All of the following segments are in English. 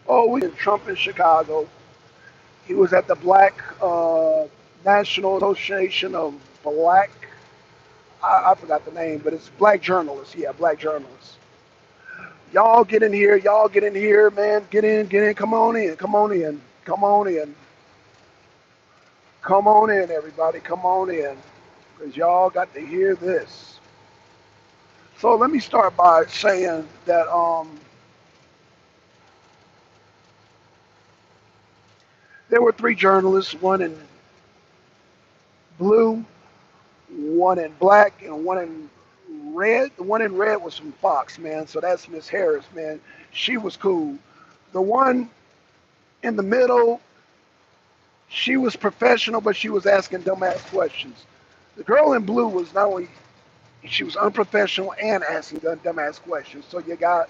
Oh, we in Trump in Chicago. He was at the Black National Association of Black. I forgot the name, but it's Black journalists. Yeah, Black journalists. Y'all get in here. Y'all get in here, man. Get in. Get in. Come on in. Come on in. Come on in. Come on in, everybody. Come on in, because y'all got to hear this. So let me start by saying that there were three journalists, one in blue, one in black, and one in red. The one in red was from Fox, man. So that's Miss Harris, man. She was cool. The one in the middle, she was professional, but she was asking dumbass questions. The girl in blue was not only she was unprofessional and asking dumbass questions. So you got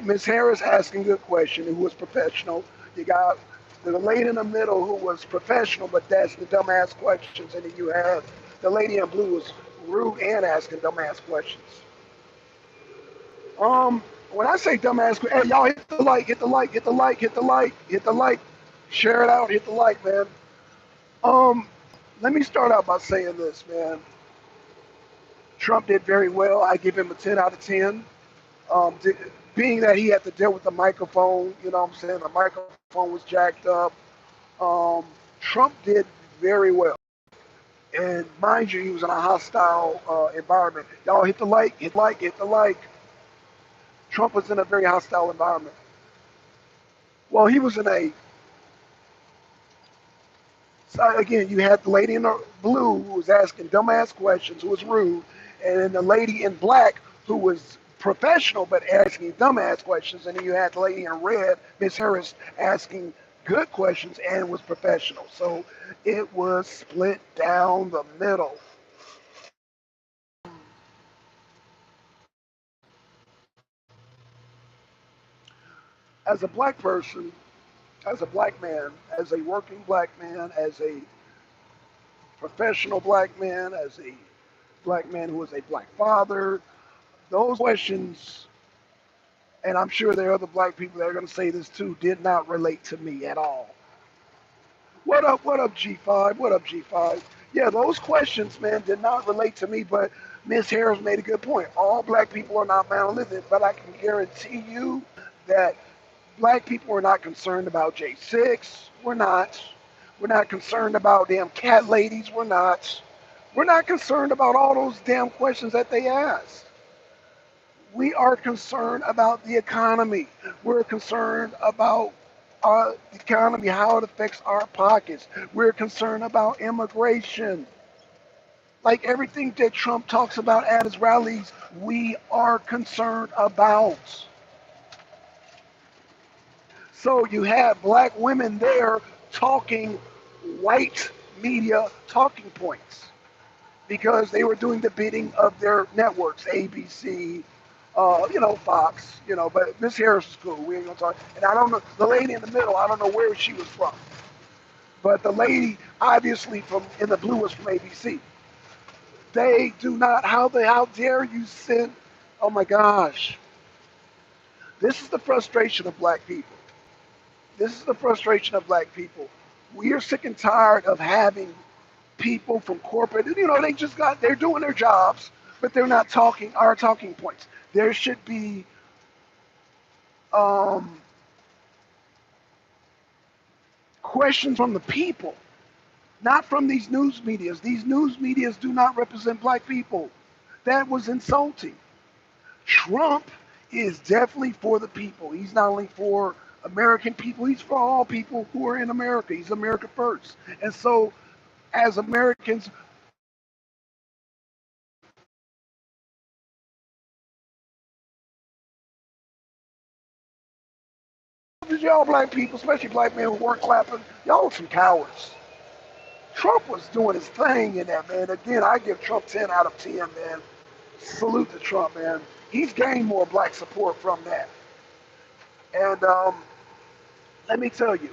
Miss Harris asking good question, who was professional. You got the lady in the middle who was professional, but that's the dumbass questions. And then you have the lady in blue was rude and asking dumbass questions. When I say dumbass, hey y'all hit the like, hit the like, hit the like, hit the like, hit the like, share it out, hit the like, man. Um, Let me start out by saying this, man. Trump did very well. I give him a 10 out of 10. Um, Being that he had to deal with the microphone, you know what I'm saying? The microphone was jacked up. Um, Trump did very well. And mind you, he was in a hostile environment. Y'all hit the like, hit the like, hit the like. Trump was in a very hostile environment. Well, he was in a, so again, you had the lady in the blue who was asking dumbass questions, who was rude, and then the lady in black who was professional but asking dumbass questions, and then you had the lady in red, Miss Harris, asking good questions and was professional. So it was split down the middle. As a black person, as a black man, as a working black man, as a professional black man, as a black man who is a black father, those questions, and I'm sure there are other black people that are going to say this too, did not relate to me at all. What up, G5? What up, G5? Yeah, those questions, man, did not relate to me, but Miss Harris made a good point. All black people are not monolithic, but I can guarantee you that black people are not concerned about J6. We're not. We're not concerned about damn cat ladies. We're not. We're not concerned about all those damn questions that they ask. We are concerned about the economy. We're concerned about our economy, how it affects our pockets. We're concerned about immigration. Like everything that Trump talks about at his rallies, we are concerned about. So you have black women there talking white media talking points because they were doing the bidding of their networks, ABC, Fox, but Miss Harris is cool. We ain't gonna talk. And I don't know the lady in the middle. I don't know where she was from, but the lady obviously from in the blue was from ABC. They do not. How dare you send? Oh my gosh, this is the frustration of black people. This is the frustration of black people. We are sick and tired of having people from corporate. They're doing their jobs, but they're not talking our talking points. There should be um, questions from the people, not from these news medias. These news medias do not represent black people. That was insulting. Trump is definitely for the people. He's not only for American people, he's for all people who are in America. He's America first. And so, as Americans, y'all black people, especially black men who weren't clapping, y'all some cowards. Trump was doing his thing in that, man. Again, I give Trump 10 out of 10, man. Salute to Trump, man. He's gained more black support from that. And let me tell you,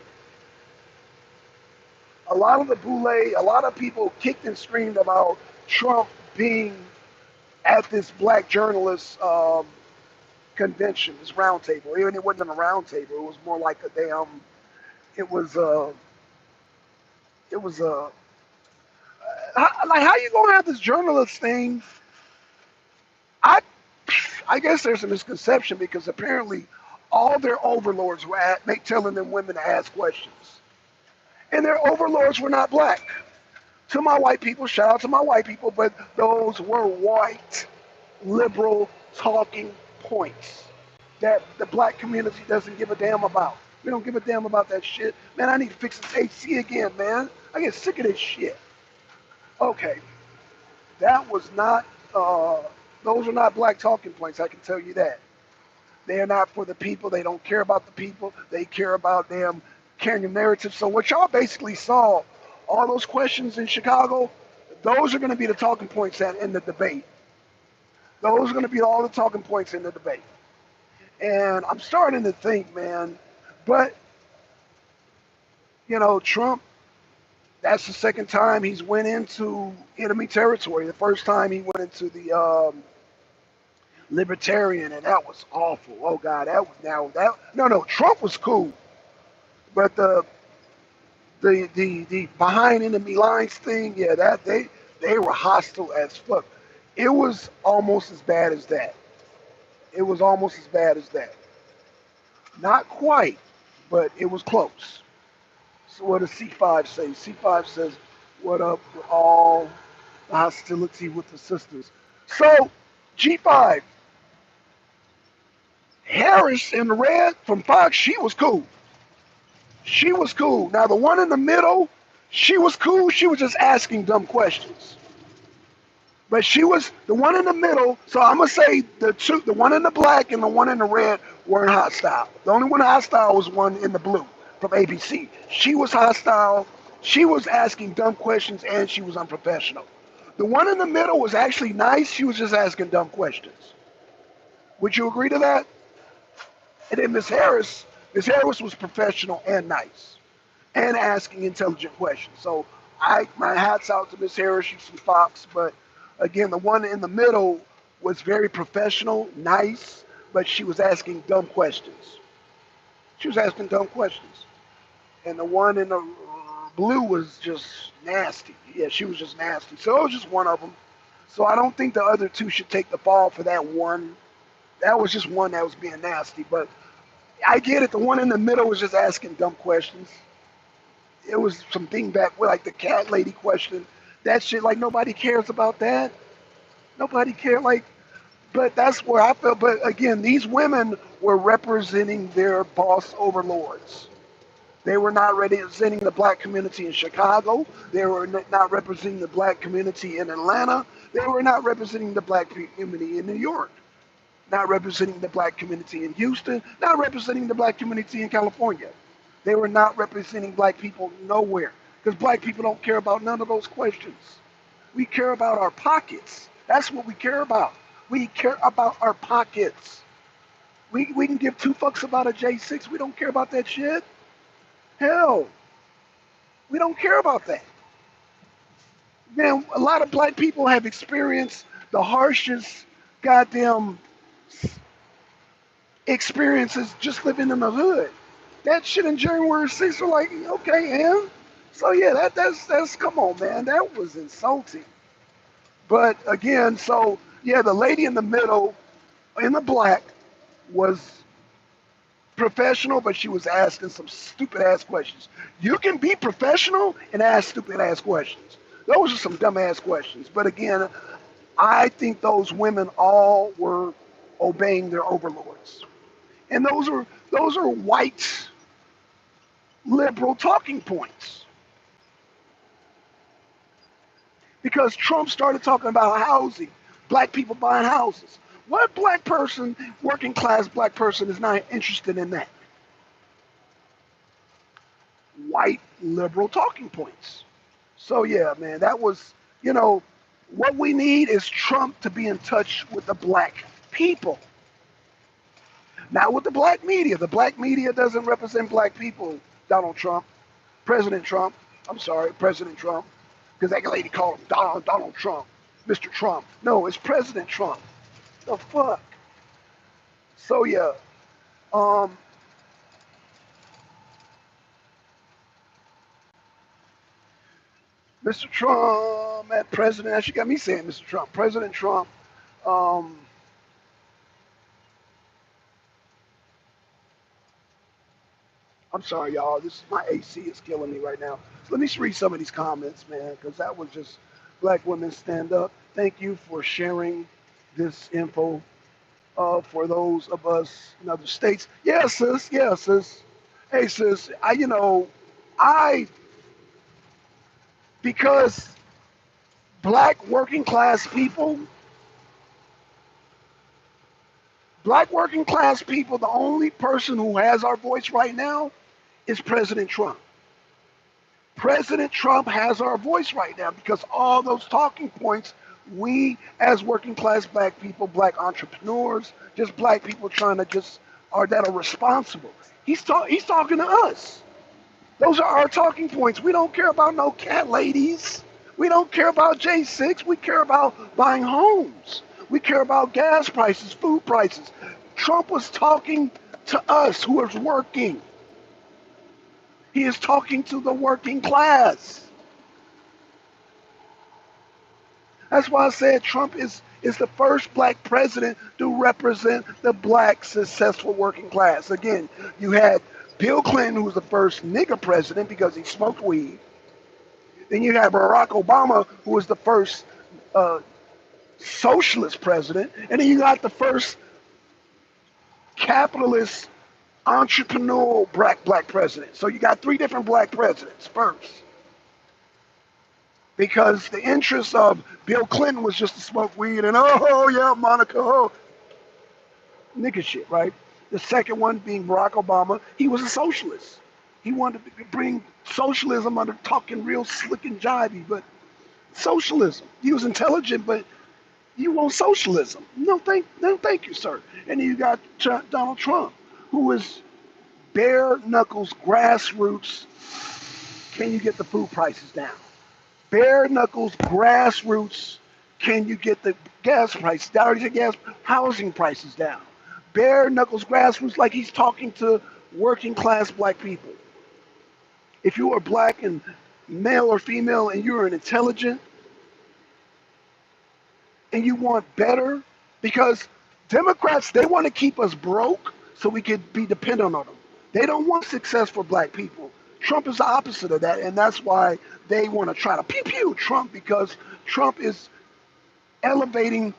a lot of the boule, a lot of people kicked and screamed about Trump being at this black journalist convention, this round table. And it wasn't a round table. It was more like a damn. It was it was like how you gonna have this journalist thing? I I guess there's a misconception because apparently all their overlords were telling them women to ask questions, and their overlords were not black. To my white people, shout out to my white people, but those were white liberal talking points that the black community doesn't give a damn about. We don't give a damn about that shit. Man, I need to fix this AC again, man. I get sick of this shit. Okay, that was not, those are not black talking points, I can tell you that. They are not for the people. They don't care about the people. They care about them carrying a narrative. So what y'all basically saw, all those questions in Chicago, those are going to be the talking points in the debate. Those are going to be all the talking points in the debate. And I'm starting to think, man, but, you know, Trump, that's the second time he's went into enemy territory. The first time he went into the libertarian, and that was awful. Oh, God, no, Trump was cool. But the behind enemy lines thing, yeah, that they were hostile as fuck. It was almost as bad as that. It was almost as bad as that. Not quite, but it was close. So what does C5 say? C5 says, what up with all the hostility with the sisters? So, G5, Harris in the red from Fox, she was cool. She was cool. Now, the one in the middle, she was cool. She was just asking dumb questions. But she was the one in the middle. So I'm gonna say the one in the black and the one in the red weren't hostile. The only one hostile was one in the blue from ABC. She was hostile. She was asking dumb questions and she was unprofessional. The one in the middle was actually nice. She was just asking dumb questions. Would you agree to that? And then Miss Harris was professional and nice and asking intelligent questions. So my hat's out to Miss Harris. She's from Fox, but again, the one in the middle was very professional, nice, but she was asking dumb questions. She was asking dumb questions. And the one in the blue was just nasty. Yeah, she was just nasty. So it was just one of them. So I don't think the other two should take the fall for that one. That was just one that was being nasty. But I get it. The one in the middle was just asking dumb questions. It was some dingbat, like the cat lady question. That shit, like nobody cares about that. Nobody cared. Like, but that's where I felt. But again, these women were representing their boss overlords. They were not representing the black community in Chicago. They were not representing the black community in Atlanta. They were not representing the black community in New York. Not representing the black community in Houston. Not representing the black community in California. They were not representing black people nowhere. Because black people don't care about none of those questions. We care about our pockets. That's what we care about. We care about our pockets. We can give two fucks about a J6. We don't care about that shit. Hell, we don't care about that. Man, a lot of black people have experienced the harshest goddamn experiences just living in the hood. That shit in January 6th are like, okay, and so yeah, that's come on, man, that was insulting. But again, so yeah, the lady in the middle, in the black, was professional, but she was asking some stupid ass questions. You can be professional and ask stupid ass questions. Those are some dumb ass questions. But again, I think those women all were obeying their overlords. And those are white liberal talking points. Because Trump started talking about housing, black people buying houses. What black person, working class black person, is not interested in that? White liberal talking points. So yeah, man, that was, what we need is Trump to be in touch with the black people. Not with the black media. The black media doesn't represent black people, President Trump. President Trump. Because that lady called him Donald Trump, Mr. Trump. No, it's President Trump. The fuck? So yeah, um, Mr. Trump and President. Actually, got me saying Mr. Trump. President Trump. Um, I'm sorry, y'all. This my AC is killing me right now. So let me just read some of these comments, man, because that was just Black Women Stand Up. Thank you for sharing this info for those of us in other states. Yeah, sis. Yeah, sis. Hey, sis. I because black working class people, the only person who has our voice right now is President Trump. President Trump has our voice right now because all those talking points, we as working class black people, black entrepreneurs, just black people trying to just are that are responsible. He's talking to us. Those are our talking points. We don't care about no cat ladies. We don't care about J6. We care about buying homes. We care about gas prices, food prices. Trump was talking to us who is working. He is talking to the working class. That's why I said Trump is the first black president to represent the black successful working class. Again, you had Bill Clinton, who was the first nigger president because he smoked weed. Then you had Barack Obama, who was the first uh, socialist president. And then you got the first capitalist entrepreneurial black president. So you got three different black presidents first. Because the interest of Bill Clinton was just to smoke weed and oh yeah, Monica, oh, nigga shit, right? The second one being Barack Obama, he was a socialist. He wanted to bring socialism under talking real slick and jivey, but socialism. He was intelligent, but you want socialism. No, thank you, sir. And then you got Donald Trump, who is bare knuckles, grassroots. Can you get the food prices down? Bare knuckles, grassroots. Can you get the gas prices down? I already said gas, housing prices down. Bare knuckles, grassroots, like he's talking to working class black people. If you are black and male or female and you're an intelligent and you want better, because Democrats, they want to keep us broke so we could be dependent on them. They don't want success for black people. Trump is the opposite of that, and that's why they want to try to pew pew Trump, because Trump is elevating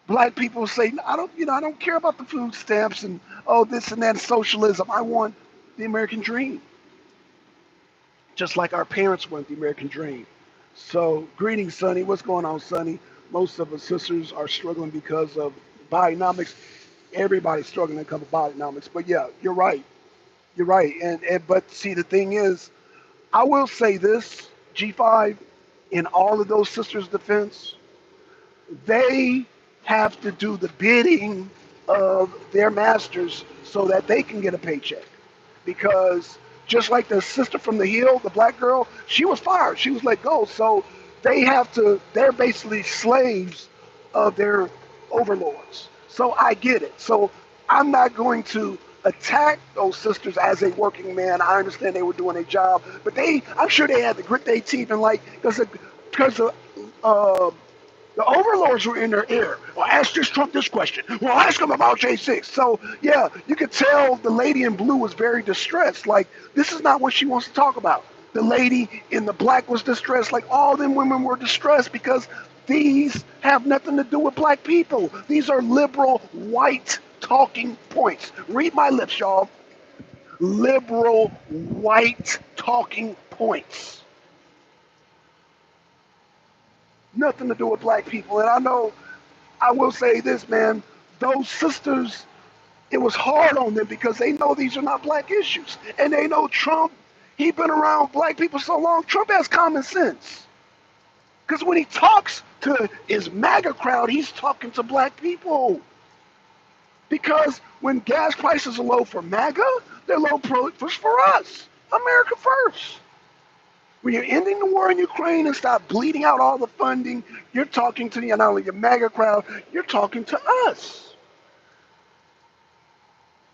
black people saying, I don't care about the food stamps and oh this and that socialism. I want the American dream. Just like our parents want the American dream. So, greetings, Sonny. What's going on, Sonny? Most of us sisters are struggling because of Bidenomics. Everybody's struggling because of Bidenomics. But yeah, you're right. You're right. And but see, the thing is, I will say this, G5, in all of those sisters' defense, they have to do the bidding of their masters so that they can get a paycheck. Because just like the sister from the hill, the black girl, she was fired. She was let go. So they're basically slaves of their overlords. So I get it. So I'm not going to attack those sisters as a working man. I understand they were doing a job, but I'm sure they had to grit their teeth and like, because uh, the overlords were in their ear. Well, ask this Trump this question. Well, ask him about J6. So, yeah, you could tell the lady in blue was very distressed. Like, this is not what she wants to talk about. The lady in the black was distressed. Like, all them women were distressed because these have nothing to do with black people. These are liberal, white talking points. Read my lips, y'all. Liberal, white talking points. Nothing to do with black people. And I will say this, man, those sisters, it was hard on them because they know these are not black issues. And they know Trump, he been around black people so long, Trump has common sense. Because when he talks to his MAGA crowd, he's talking to black people. Because when gas prices are low for MAGA, they're low for us. America first. When you're ending the war in Ukraine and stop bleeding out all the funding, you're talking to not only your MAGA crowd, you're talking to us.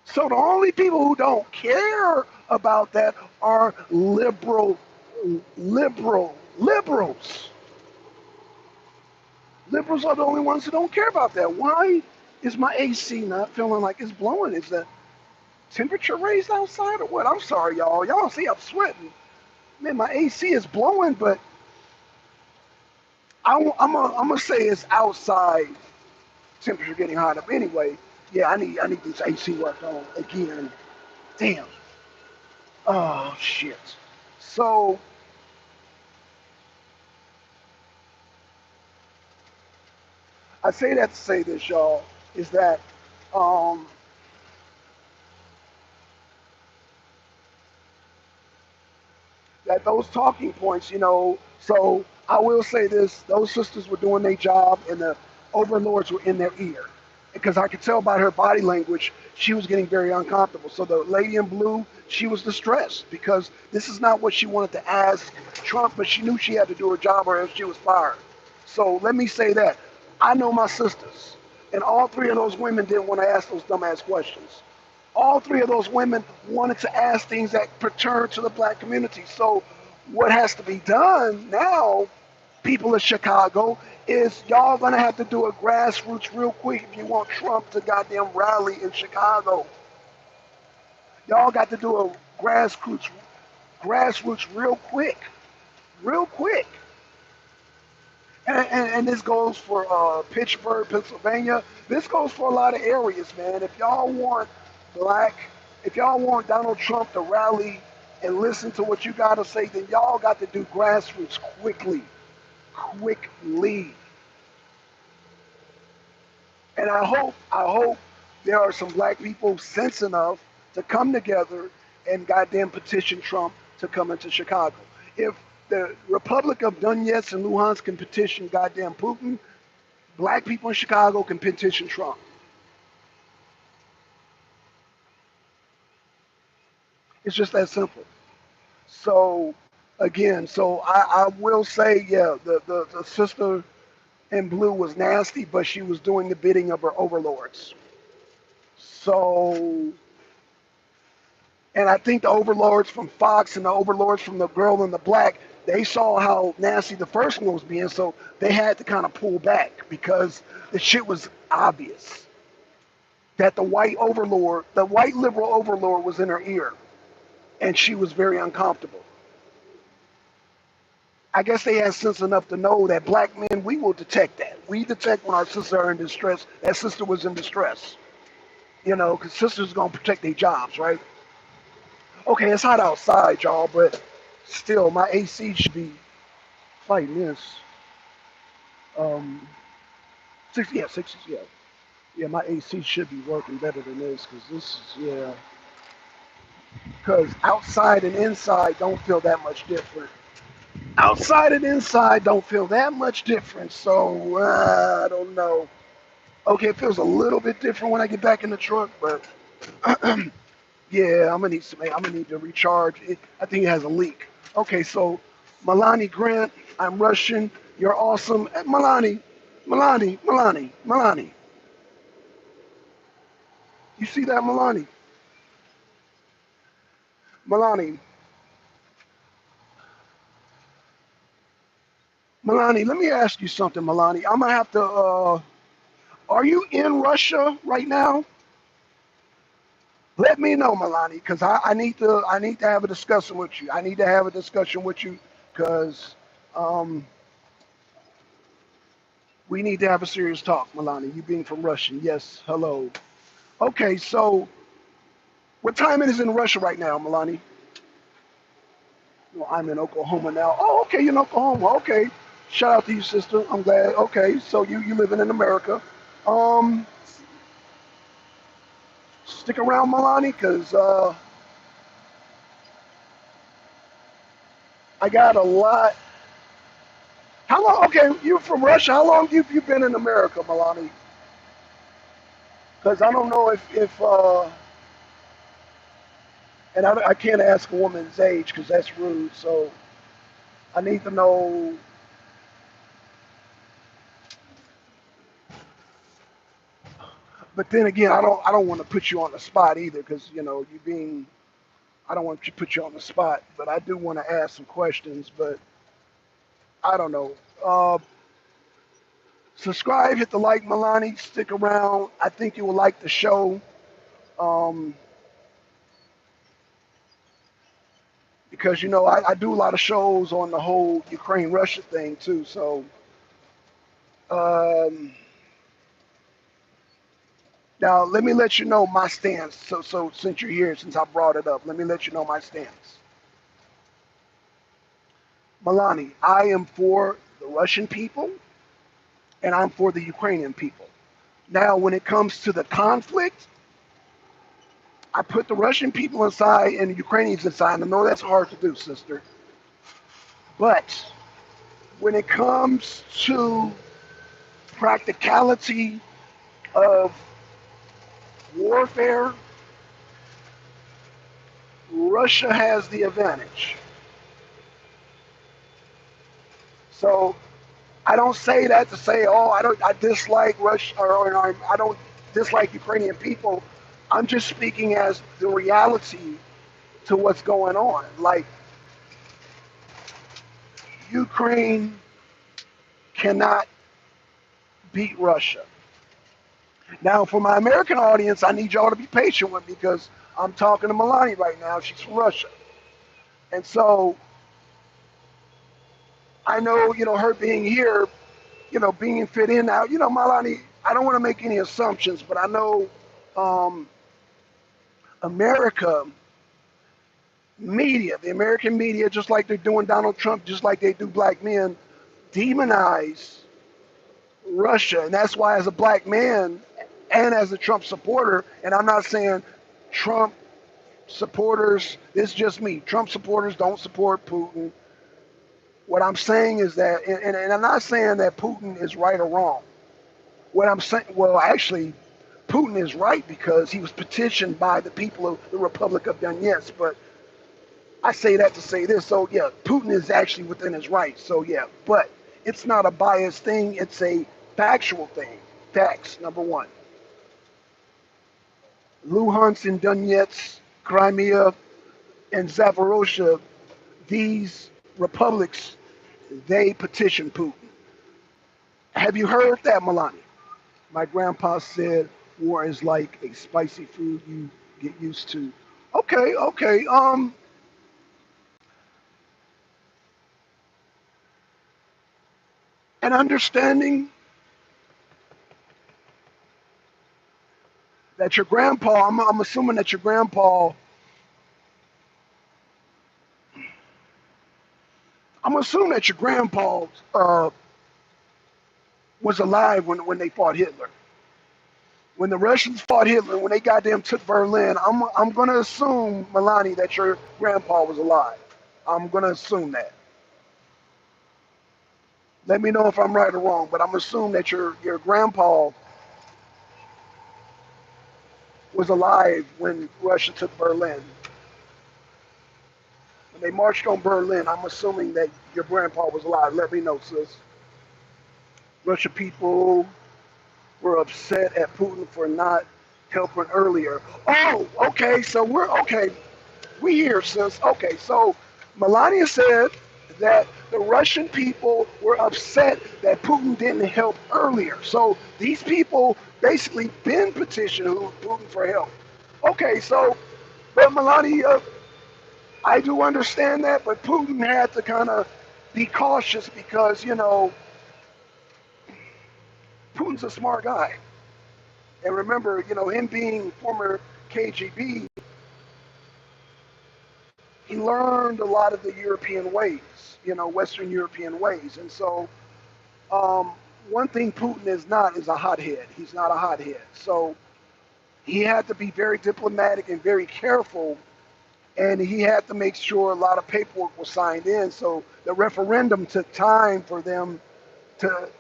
So the only people who don't care about that are liberals. Liberals are the only ones who don't care about that. Why is my AC not feeling like it's blowing? Is the temperature raised outside or what? I'm sorry, y'all. Y'all see I'm sweating. Man, my AC is blowing, but I'm gonna say it's outside temperature getting hot up. Anyway, yeah, I need this AC worked on again. Damn. Oh shit. So I say that to say this, y'all, is that um, that those talking points, so I will say this, those sisters were doing their job and the overlords were in their ear. Because I could tell by her body language, she was getting very uncomfortable. So the lady in blue, she was distressed because this is not what she wanted to ask Trump, but she knew she had to do her job or else she was fired. So let me say that. I know my sisters, and all three of those women didn't want to ask those dumbass questions. All three of those women wanted to ask things that pertain to the black community. So what has to be done now, people of Chicago, is y'all gonna have to do a grassroots real quick if you want Trump to goddamn rally in Chicago. Y'all got to do a grassroots real quick. And this goes for Pittsburgh, Pennsylvania. This goes for a lot of areas, man. Black, if y'all want Donald Trump to rally and listen to what you gotta say, then y'all got to do grassroots quickly. And I hope there are some black people sense enough to come together and goddamn petition Trump to come into Chicago. If the Republic of Donetsk and Luhansk can petition goddamn Putin, black people in Chicago can petition Trump. It's just that simple. So again, I will say, yeah, the sister in blue was nasty, but she was doing the bidding of her overlords. So, and I think the overlords from Fox and the overlords from the girl in the black, they saw how nasty the first one was being, so they had to kind of pull back because the shit was obvious that the white liberal overlord was in her ear, and she was very uncomfortable. I guess they had sense enough to know that black men, we will detect that. We detect when our sisters are in distress. That sister was in distress, because sisters are going to protect their jobs, right? Okay, it's hot outside, y'all, but still, my AC should be fighting this. Um, yeah. Yeah, my AC should be working better than this, because this is, yeah. Because outside and inside don't feel that much different. Outside and inside don't feel that much different, so I don't know. Okay, it feels a little bit different when I get back in the truck, but yeah, I'm gonna need to recharge it. I think it has a leak. Okay, so Milani Grant, I'm Russian. You're awesome. Milani. You see that, Milani? Milani, Milani. Let me ask you something, Milani. I'm gonna have to. Are you in Russia right now? Let me know, Milani, because I need to have a discussion with you. I need to have a discussion with you because um, we need to have a serious talk, Milani. You being from Russian, yes. Hello. Okay, so what time it is in Russia right now, Milani? Well, I'm in Oklahoma now. Oh, okay, you're in Oklahoma. Okay. Shout out to you, sister. I'm glad. Okay, so you living in America. Um, Stick around, Milani, because I got a lot. How long? Okay, you from Russia. How long have you been in America, Milani? Because I don't know if and I can't ask a woman's age because that's rude. So I need to know. But then again, I don't want to put you on the spot either, because you being I don't want to put you on the spot, but I do want to ask some questions. But I don't know. Subscribe, hit the like, Milani. Stick around. I think you will like the show. Um, because I do a lot of shows on the whole Ukraine-Russia thing too. So um, now let me let you know my stance. So since you're here, since I brought it up, let me let you know my stance. Milani, I am for the Russian people and I'm for the Ukrainian people. Now, when it comes to the conflict, I put the Russian people inside and the Ukrainians inside. I know that's hard to do, sister. But when it comes to practicality of warfare, Russia has the advantage. So I don't say that to say, oh, I dislike Russia or I don't dislike Ukrainian people. I'm just speaking as the reality to what's going on. Like Ukraine cannot beat Russia. Now, for my American audience, I need y'all to be patient with me because I'm talking to Milani right now. She's from Russia. And so I know, her being here, being fit in now, Milani, I don't want to make any assumptions, but I know America media, the American media, just like they're doing Donald Trump, just like they do black men, demonize Russia. And that's why, as a black man and as a Trump supporter, and I'm not saying Trump supporters, this is just me, Trump supporters don't support Putin. What I'm saying is that, and I'm not saying that Putin is right or wrong. What I'm saying, well, actually, Putin is right because he was petitioned by the people of the Republic of Donetsk. But I say that to say this. So, yeah, Putin is actually within his rights. So, yeah, but it's not a biased thing. It's a factual thing. Facts, number one. Luhansk and Donetsk, Crimea, and Zaporozhye, these republics, they petitioned Putin. Have you heard that, Milani? My grandpa said war is like a spicy food you get used to. Okay, okay. And understanding that your grandpa, I'm assuming that your grandpa, I'm assuming that your grandpa was alive when they fought Hitler. When the Russians fought Hitler, when they goddamn took Berlin, I'm gonna assume, Milani, that your grandpa was alive. I'm gonna assume that. Let me know if I'm right or wrong, but I'm assuming that your grandpa was alive when Russia took Berlin. When they marched on Berlin, I'm assuming that your grandpa was alive. Let me know, sis. Russian people were upset at Putin for not helping earlier. Oh, okay, so we're okay. We here, sis. Okay, so Melania said that the Russian people were upset that Putin didn't help earlier. So these people basically been petitioning Putin for help. Okay, so, but Melania, I do understand that, but Putin had to kind of be cautious because, Putin's a smart guy. And remember, him being former KGB, he learned a lot of the European ways, Western European ways. And so one thing Putin is not is a hothead. He's not a hothead. So he had to be very diplomatic and very careful, and he had to make sure a lot of paperwork was signed in. So the referendum took time for them to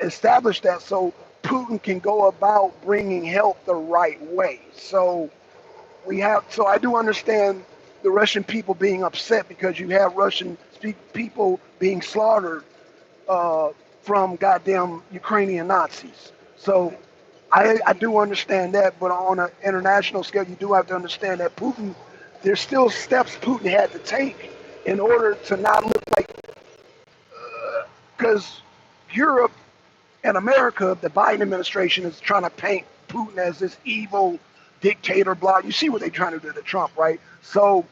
establish that so Putin can go about bringing help the right way. So so I do understand the Russian people being upset because you have Russian people being slaughtered from goddamn Ukrainian Nazis. So I do understand that, but on an international scale, you do have to understand that Putin, there's still steps Putin had to take in order to not look like, because Europe and America, the Biden administration is trying to paint Putin as this evil dictator, blah. You see what they're trying to do to Trump, right? So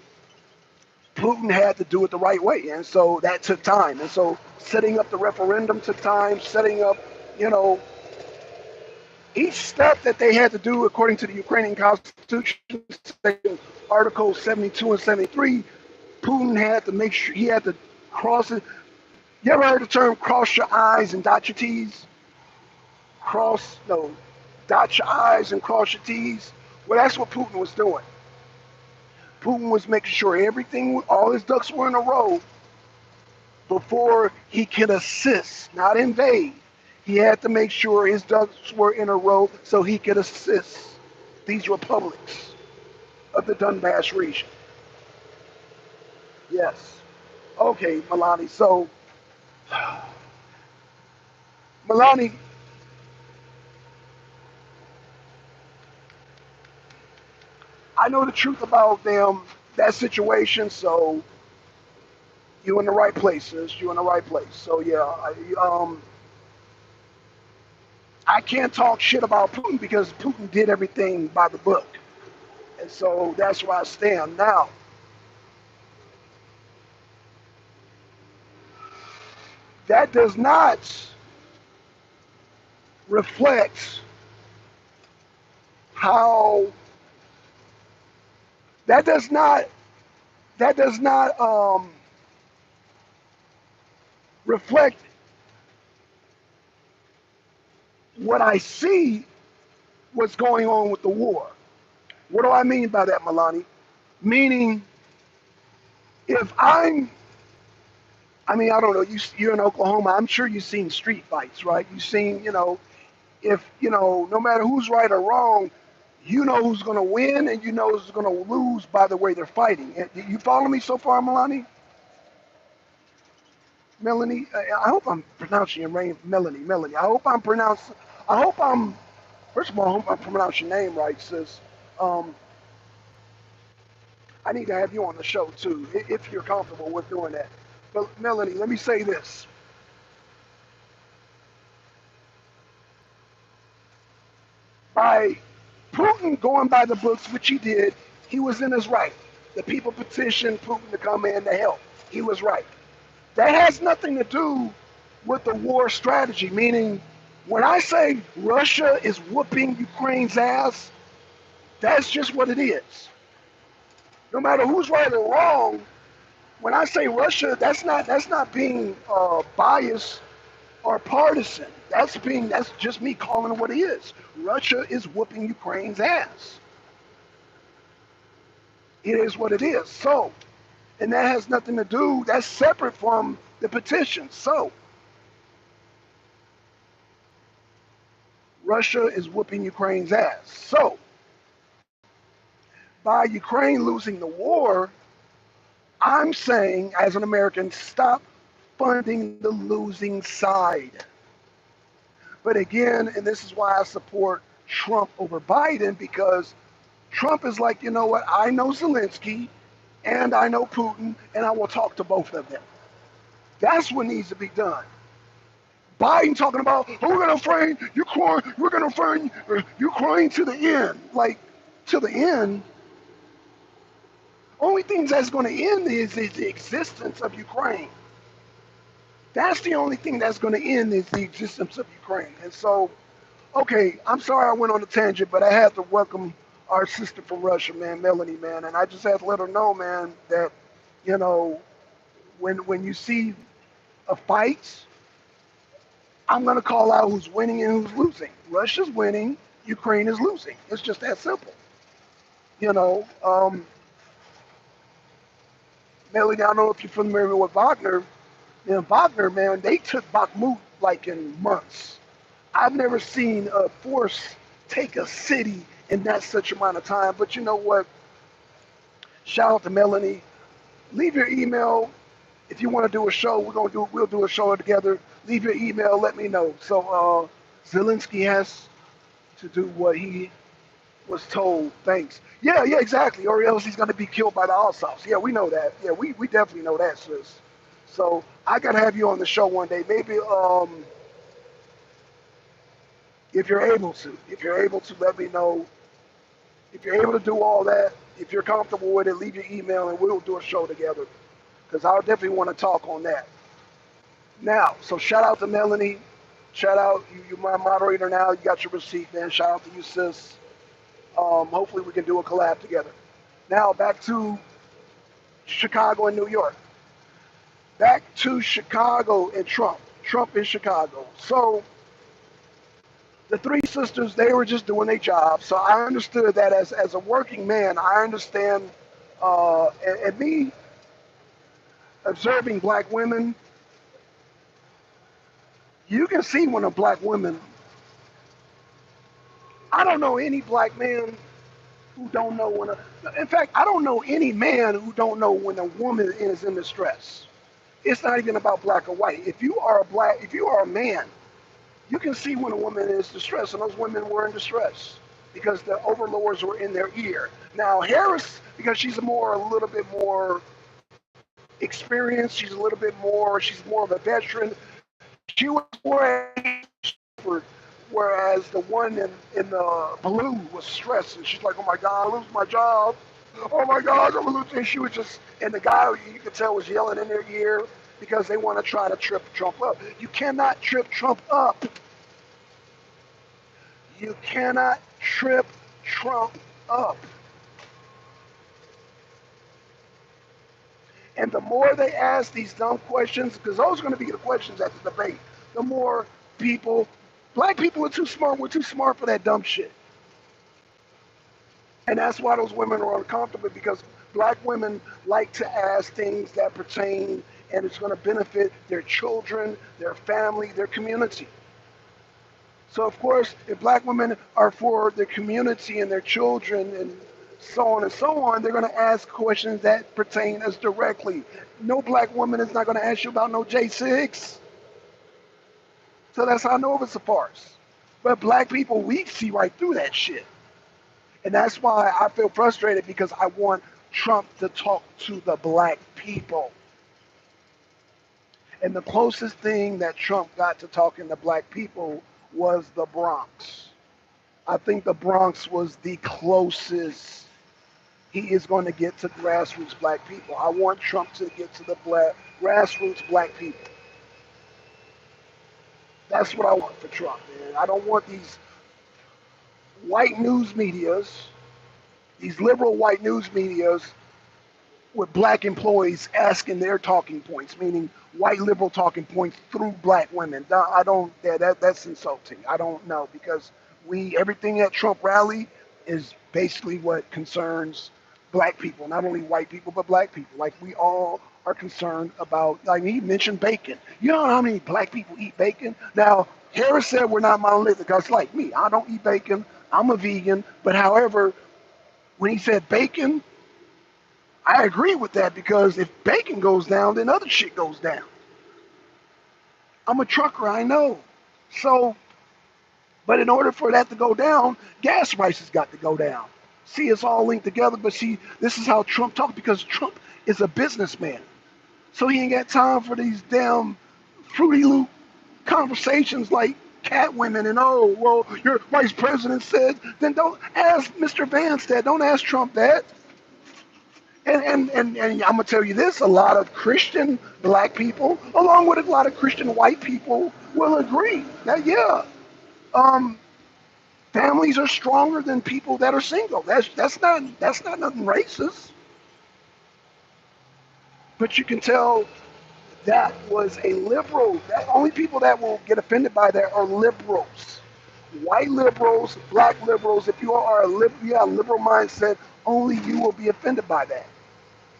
Putin had to do it the right way, and so that took time. And so setting up the referendum took time, setting up, you know, each step that they had to do according to the Ukrainian Constitution, Articles 72 and 73, Putin had to make sure he had to cross it. You ever heard the term cross your I's and dot your T's? Dot your I's and cross your T's. Well, that's what Putin was doing. Putin was making sure everything, all his ducks were in a row before he could assist, not invade. He had to make sure his ducks were in a row so he could assist these republics of the Donbass region. Yes. Okay, Melanie. So, Melanie, I know the truth about them, that situation, so you're in the right place, sis. You're in the right place. So, yeah, I can't talk shit about Putin because Putin did everything by the book. And so that's where I stand. Now, that does not reflect how, that does not reflect what I see what's going on with the war. What do I mean by that, Melanie? Meaning, if I don't know, you're in Oklahoma, I'm sure you've seen street fights, right? You've seen, if, no matter who's right or wrong, you know who's going to win and you know who's going to lose by the way they're fighting. You follow me so far, Melanie? Melanie, I hope I'm pronouncing your name, Melanie. I hope I'm, first of all, I hope I'm pronouncing your name right, sis. Um, I need to have you on the show too, if you're comfortable with doing that. But Melanie, let me say this. By Putin going by the books, which he did, he was in his right. The people petitioned Putin to come in to help. He was right. That has nothing to do with the war strategy, meaning when I say Russia is whooping Ukraine's ass, that's just what it is. No matter who's right or wrong, when I say Russia, that's not being biased or partisan. That's just me calling it what it is. Russia is whooping Ukraine's ass. It is what it is. So, and that has nothing to do, that's separate from the petition. So, Russia is whooping Ukraine's ass. So, by Ukraine losing the war, I'm saying, as an American, stop funding the losing side. But again, and this is why I support Trump over Biden, because Trump is like, you know what, I know Zelensky and I know Putin, and I will talk to both of them. That's what needs to be done. Biden talking about, oh, we're going to frame Ukraine, we're going to frame Ukraine to the end. Like, to the end? Only thing that's going to end is the existence of Ukraine. That's the only thing that's going to end is the existence of Ukraine. And so, okay, I'm sorry I went on a tangent, but I had to welcome our sister from Russia, man, Melanie, man. And I just had to let her know, man, that, when you see a fight, I'm going to call out who's winning and who's losing. Russia's winning, Ukraine is losing. It's just that simple. Melanie, I don't know if you're familiar with Wagner. Wagner, man, they took Bakhmut like in months. I've never seen a force take a city in that such amount of time. But you know what? Shout out to Melanie. Leave your email. If you want to do a show, we'll do a show together. Leave your email, let me know. So Zelensky has to do what he was told. Thanks. Yeah, yeah, exactly. Or else he's going to be killed by the Alsace. Yeah, we know that. Yeah, we definitely know that, sis. So I got to have you on the show one day. Maybe if you're able to. If you're able to, let me know. If you're able to do all that, if you're comfortable with it, leave your email and we'll do a show together. Because I definitely want to talk on that. Now, so shout out to Melanie. Shout out, you're my moderator now. You got your receipt, man. Shout out to you, sis. Hopefully we can do a collab together. Now back to Chicago and New York. Back to Chicago and Trump. Trump in Chicago. So the three sisters, they were just doing their job. So I understood that as a working man, I understand, and me observing black women, you can see when a black woman, I don't know any black man who don't know when in fact, I don't know any man who don't know when a woman is in distress. It's not even about black or white. If you are a man, you can see when a woman is distressed, and those women were in distress because the overlords were in their ear. Now Harris, because she's a little bit more experienced, she's more of a veteran. She was more expert, whereas the one in the blue was stressed, and she's like, "Oh my God, I lose my job. Oh my God, I'm gonna lose." And she was just, and the guy you could tell was yelling in their ear because they want to try to trip Trump up. You cannot trip Trump up. You cannot trip Trump up. And the more they ask these dumb questions, because those are going to be the questions at the debate, the more black people are too smart. We're too smart for that dumb shit. And that's why those women are uncomfortable, because black women like to ask things that pertain and it's going to benefit their children, their family, their community. So of course, if black women are for their community and their children and so on, they're going to ask questions that pertain us directly. No black woman is not going to ask you about no J6. So that's how I know if it's a farce. But black people, we see right through that shit. And that's why I feel frustrated, because I want Trump to talk to the black people. And the closest thing that Trump got to talking to black people was the Bronx. I think the Bronx was the closest he is going to get to grassroots black people. I want Trump to get to the grassroots black people. That's what I want for Trump, man. I don't want these white news medias, these liberal white news medias with black employees asking their talking points, meaning white liberal talking points through black women. That's insulting. I don't know, because everything at Trump rally is basically what concerns black people, not only white people, but black people. Like, we all are concerned about, like, he mentioned bacon. You know how many black people eat bacon? Now, Harris said we're not monolithic. That's like me. I don't eat bacon. I'm a vegan. But however, when he said bacon, I agree with that, because if bacon goes down, then other shit goes down. I'm a trucker, I know. So, but in order for that to go down, gas prices got to go down. See, it's all linked together, but see, this is how Trump talks, because Trump is a businessman. So he ain't got time for these damn Fruity Loop conversations like cat women and, oh, well, your vice president said. Then don't ask Mr. Vance that. Don't ask Trump that. And I'm going to tell you this, a lot of Christian black people, along with a lot of Christian white people, will agree that, yeah, families are stronger than people that are single. That's not nothing racist. But you can tell that was a liberal. The only people that will get offended by that are liberals. White liberals, black liberals. If you are a liberal mindset, only you will be offended by that.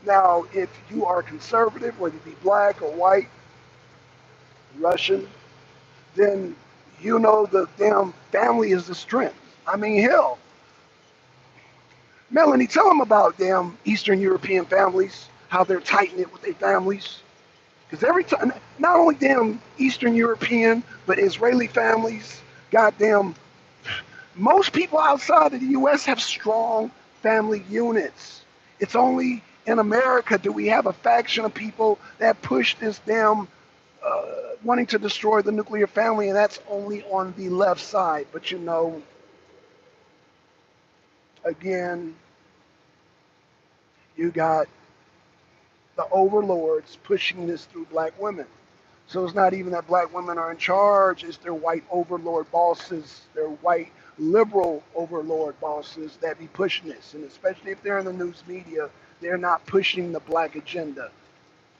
Now, if you are conservative, whether you be black or white, Russian, then you know the damn family is the strength. I mean, hell, Melanie, tell them about damn Eastern European families, how they're tight-knit with their families. Because every time, not only damn Eastern European, but Israeli families, goddamn Most people outside of the U.S. have strong family units. It's only in America do we have a faction of people that push this damn wanting to destroy the nuclear family, and that's only on the left side. But you know, again, you got the overlords pushing this through black women. So it's not even that black women are in charge, it's their white overlord bosses, their white liberal overlord bosses that be pushing this. And especially if they're in the news media, they're not pushing the black agenda.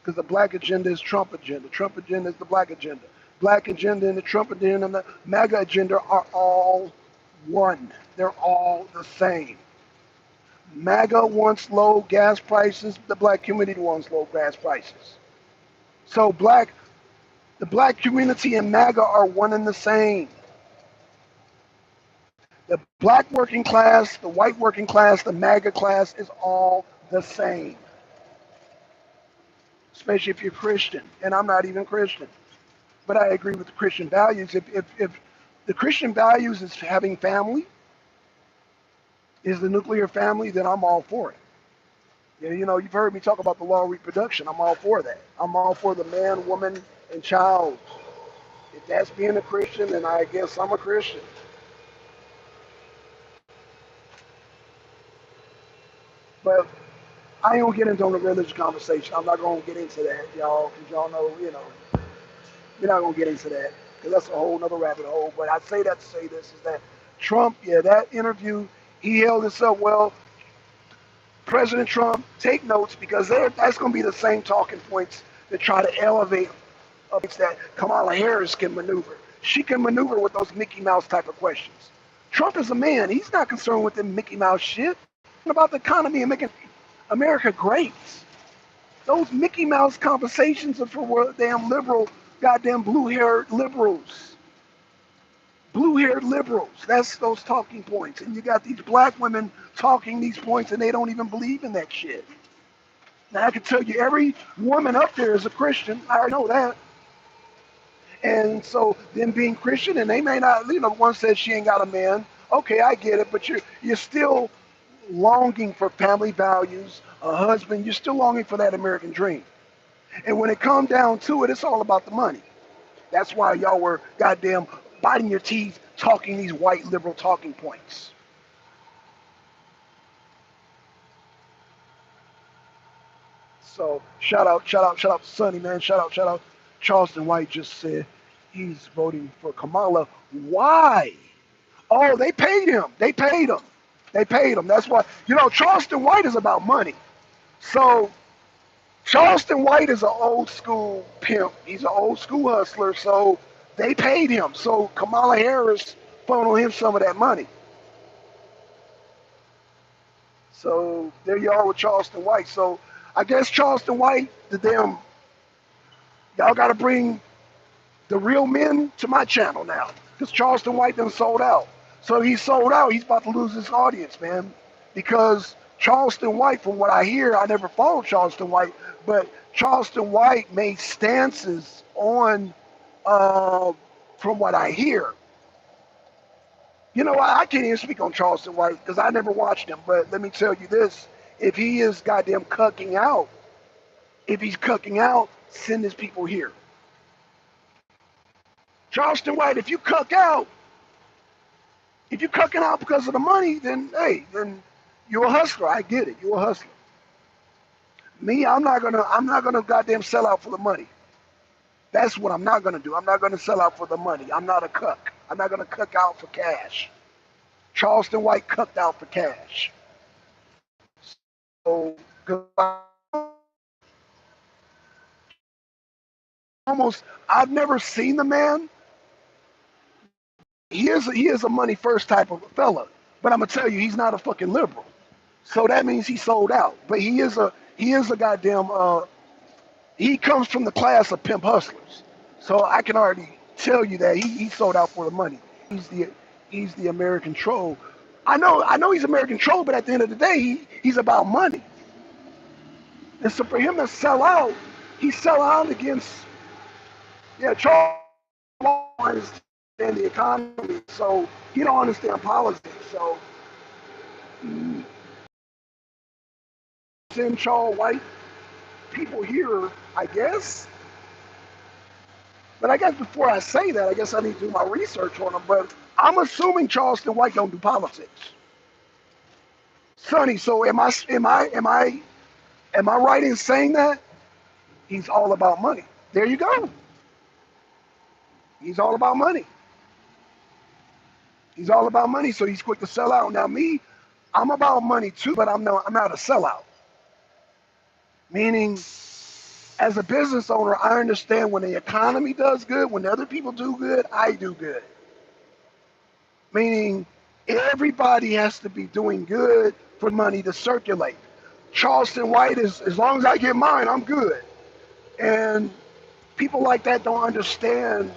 Because the black agenda is Trump agenda. Trump agenda is the black agenda. Black agenda and the Trump agenda and the MAGA agenda are all one. They're all the same. MAGA wants low gas prices. The black community wants low gas prices. So the black community and MAGA are one and the same. The black working class, the white working class, the MAGA class is all the same. Especially if you're Christian. And I'm not even Christian. But I agree with the Christian values. If the Christian values is having family, is the nuclear family, then I'm all for it. You know, you've heard me talk about the law of reproduction. I'm all for that. I'm all for the man, woman, and child. If that's being a Christian, then I guess I'm a Christian. But I ain't gonna get into the religious conversation. I'm not gonna get into that, y'all, because y'all know, you know, we're not gonna get into that, because that's a whole nother rabbit hole. But I say that to say this is that Trump, yeah, that interview, he held this up well. President Trump, take notes, because that's gonna be the same talking points that try to elevate that Kamala Harris can maneuver. She can maneuver with those Mickey Mouse type of questions. Trump is a man. He's not concerned with the Mickey Mouse shit. About the economy and making America great. Those Mickey Mouse conversations are for damn liberal, goddamn blue-haired liberals. Blue-haired liberals. That's those talking points. And you got these black women talking these points, and they don't even believe in that shit. Now, I can tell you, every woman up there is a Christian. I already know that. And so, them being Christian, and they may not, you know, one says she ain't got a man. Okay, I get it, but you're still longing for family values, a husband. You're still longing for that American dream. And when it comes down to it, it's all about the money. That's why y'all were goddamn biting your teeth talking these white liberal talking points. So shout out to Sonny, man. Shout out. Charleston White just said he's voting for Kamala. Why? Oh, they paid him. They paid him. They paid him. That's why, you know, Charleston White is about money. So Charleston White is an old school pimp. He's an old school hustler. So they paid him. So Kamala Harris funneled him some of that money. So there you are with Charleston White. So I guess Charleston White, y'all got to bring the real men to my channel now, because Charleston White done sold out. So he's sold out. He's about to lose his audience, man, because Charleston White, from what I hear, I never followed Charleston White, but Charleston White made stances on, from what I hear. You know, I can't even speak on Charleston White because I never watched him, but let me tell you this. If he is goddamn cucking out, if he's cucking out, send his people here. Charleston White, if you cuck out, if you're cucking out because of the money, then hey, then you're a hustler. I get it. You're a hustler. Me, I'm not gonna goddamn sell out for the money. That's what I'm not gonna do. I'm not gonna sell out for the money. I'm not a cuck. I'm not gonna cuck out for cash. Charleston White cucked out for cash. So I've never seen the man. He is a money first type of fella, but I'm gonna tell you, he's not a fucking liberal. So that means he sold out. But he is a goddamn he comes from the class of pimp hustlers. So I can already tell you that he sold out for the money. He's the American troll. I know he's American troll, but at the end of the day, he's about money. And so for him to sell out, he sell out against Charles understand the economy, so he don't understand politics. So Central white people here, I guess. But I guess before I say that, I guess I need to do my research on them. But I'm assuming Charleston White don't do politics. Sonny, so am I right in saying that? He's all about money. There you go. He's all about money. He's all about money, so he's quick to sell out. Now me, I'm about money too, but I'm not a sellout. Meaning, as a business owner, I understand when the economy does good, when other people do good, I do good. Meaning, everybody has to be doing good for money to circulate. Charleston White is, as long as I get mine, I'm good. And people like that don't understand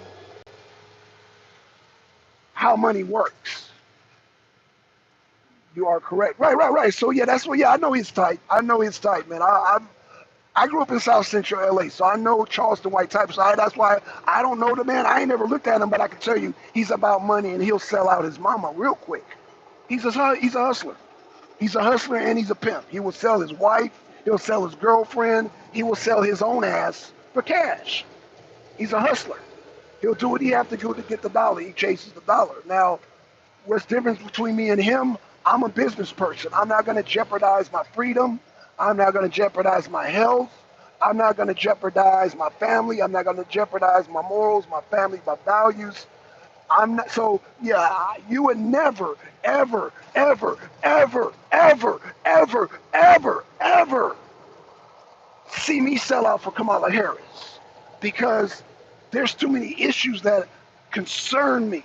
how money works. You are correct. Right. So yeah, that's what. Yeah, I know he's tight. I know he's tight, man. I grew up in South Central LA, so I know Charleston White type. So that's why I don't know the man. I ain't never looked at him, but I can tell you he's about money, and he'll sell out his mama real quick. He's a hustler. He's a hustler and he's a pimp. He will sell his wife. He'll sell his girlfriend. He will sell his own ass for cash. He's a hustler. He'll do what he have to do to get the dollar. He chases the dollar. Now, what's the difference between me and him? I'm a business person. I'm not going to jeopardize my freedom. I'm not going to jeopardize my health. I'm not going to jeopardize my family. I'm not going to jeopardize my morals, my family, my values. I'm not, so yeah, you would never, ever, ever, ever, ever, ever, ever, ever see me sell out for Kamala Harris because there's too many issues that concern me.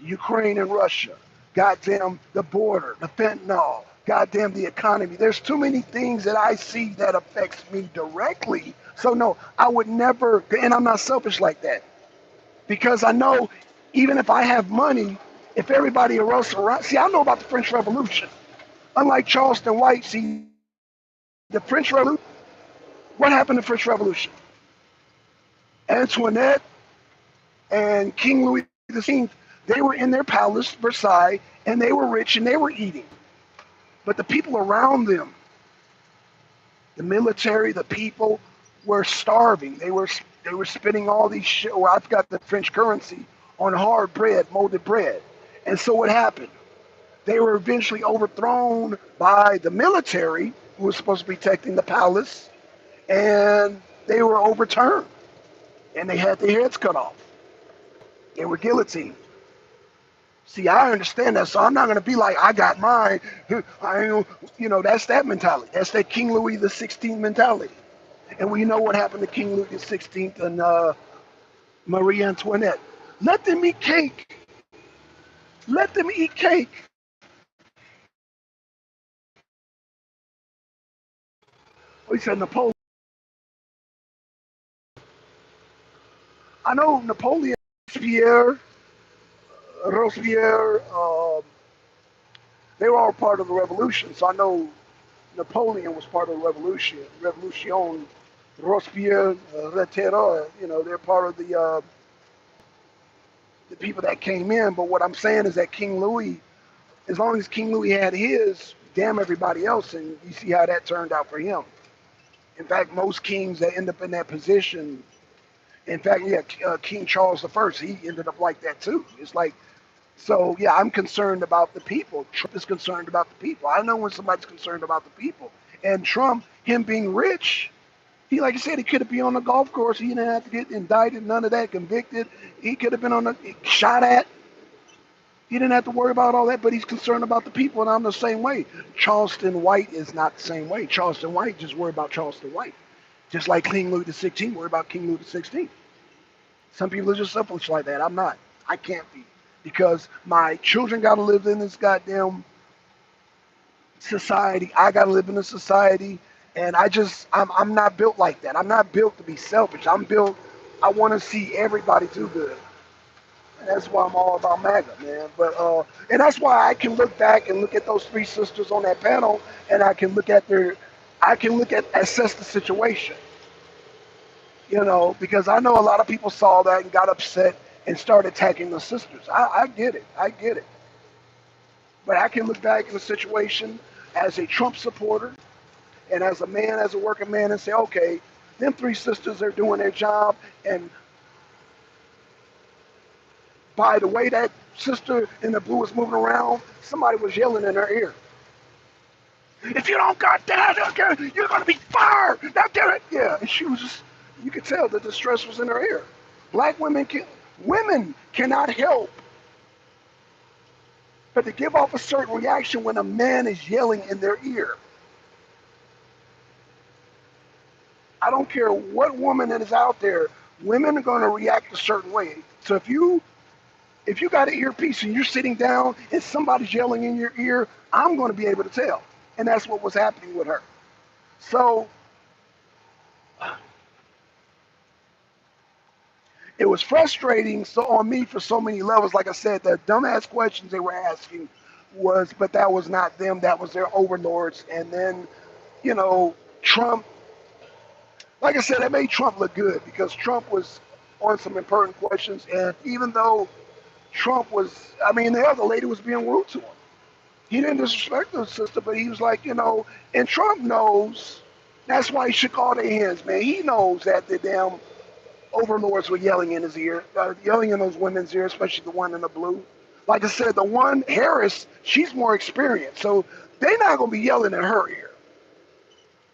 Ukraine and Russia, goddamn the border, the fentanyl, goddamn the economy. There's too many things that I see that affects me directly. So no, I would never, and I'm not selfish like that. Because I know even if I have money, if everybody else around, see, I know about the French Revolution. Unlike Charleston White, see, the French Revolution, what happened in the French Revolution? Antoinette and King Louis XVI, they were in their palace, Versailles, and they were rich and they were eating. But the people around them, the military, the people, were starving. They were spending all these shit, or I forgot the French currency, on hard bread, molded bread. And so what happened? They were eventually overthrown by the military, who was supposed to be protecting the palace, and they were overturned. And they had their heads cut off. They were guillotined. See, I understand that, so I'm not going to be like, I got mine. That's that mentality. That's that King Louis XVI mentality. And we know what happened to King Louis XVI and Marie Antoinette. Let them eat cake. Let them eat cake. Oh, he said Napoleon. I know Napoleon, Robespierre, they were all part of the revolution. So I know Napoleon was part of the revolution. Revolution, Robespierre, Terror. They're part of the people that came in. But what I'm saying is that King Louis, as long as King Louis had his, damn everybody else, and you see how that turned out for him. In fact, most kings that end up in that position, in fact, yeah, King Charles I, he ended up like that too. It's like, so yeah, I'm concerned about the people. Trump is concerned about the people. I know when somebody's concerned about the people. And Trump, him being rich, he, like I said, he could have been on the golf course. He didn't have to get indicted, none of that, convicted. He could have been shot at. He didn't have to worry about all that, but he's concerned about the people, and I'm the same way. Charleston White is not the same way. Charleston White just worry about Charleston White. Just like King Louis XVI, worry about King Louis XVI. Some people are just selfish like that. I'm not. I can't be. Because my children got to live in this goddamn society. I got to live in a society, and I'm not built like that. I'm not built to be selfish. I'm built, I want to see everybody do good. And that's why I'm all about MAGA, man. But and that's why I can look back and look at those three sisters on that panel, and I can assess the situation. Because I know a lot of people saw that and got upset and start attacking the sisters. I get it. I get it. But I can look back in the situation as a Trump supporter and as a man, as a working man, and say, okay, them three sisters are doing their job, and by the way that sister in the blue was moving around, somebody was yelling in her ear. If you don't got that, you're going to be fired. Now get it. Yeah, and she was just, you could tell the distress was in her ear. Black women cannot help but to give off a certain reaction when a man is yelling in their ear. I don't care what woman that is out there, women are going to react a certain way. So if you got an earpiece and you're sitting down and somebody's yelling in your ear, I'm going to be able to tell. And that's what was happening with her. So it was frustrating on me for so many levels. Like I said, the dumbass questions they were asking but that was not them, that was their overlords. And then, Trump, like I said, that made Trump look good because Trump was on some important questions. And even though Trump was, the other lady was being rude to him. He didn't disrespect the sister, but he was like, and Trump knows, that's why he shook all their hands, man. He knows that the damn overlords were yelling in his ear, yelling in those women's ear, especially the one in the blue. Like I said, the one, Harris, she's more experienced, so they're not going to be yelling in her ear.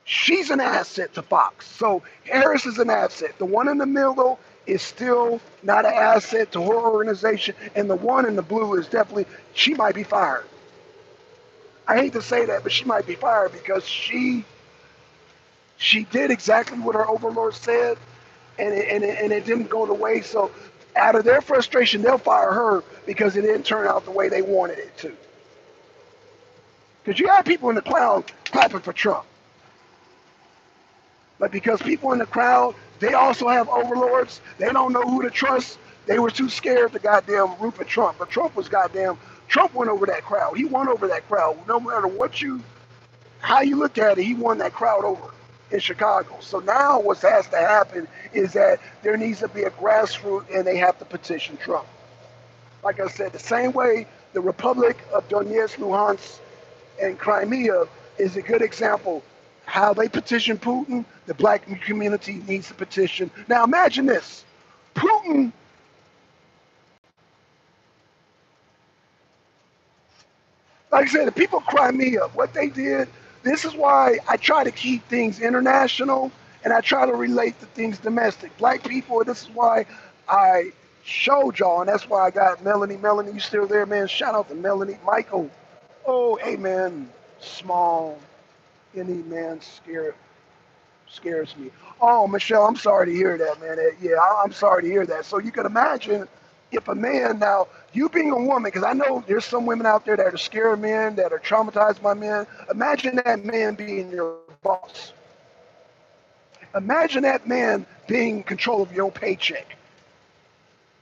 She's an asset to Fox, so Harris is an asset. The one in the middle is still not an asset to her organization, and the one in the blue is definitely, she might be fired. I hate to say that, but she might be fired because she did exactly what her overlord said, and it didn't go the way. So out of their frustration, they'll fire her because it didn't turn out the way they wanted it to. Because you have people in the crowd clapping for Trump. But because people in the crowd, they also have overlords, they don't know who to trust, they were too scared to goddamn root for Trump. But Trump went over that crowd. He won over that crowd. No matter how you look at it, he won that crowd over in Chicago. So now what has to happen is that there needs to be a grassroots and they have to petition Trump. Like I said, the same way the Republic of Donetsk, Luhansk, and Crimea is a good example. How they petition Putin, the black community needs to petition. Now imagine this. Putin, like I said, the people of Crimea, what they did, this is why I try to keep things international and I try to relate to things domestic. Black people, this is why I showed y'all, and that's why I got Melanie. Melanie, you still there, man? Shout out to Melanie. Michael, oh, hey, man, small, any man scares me. Oh, Michelle, I'm sorry to hear that, man. Yeah, I'm sorry to hear that. So you can imagine if a man, now, you being a woman, because I know there's some women out there that are scared of men, that are traumatized by men. Imagine that man being your boss. Imagine that man being in control of your own paycheck.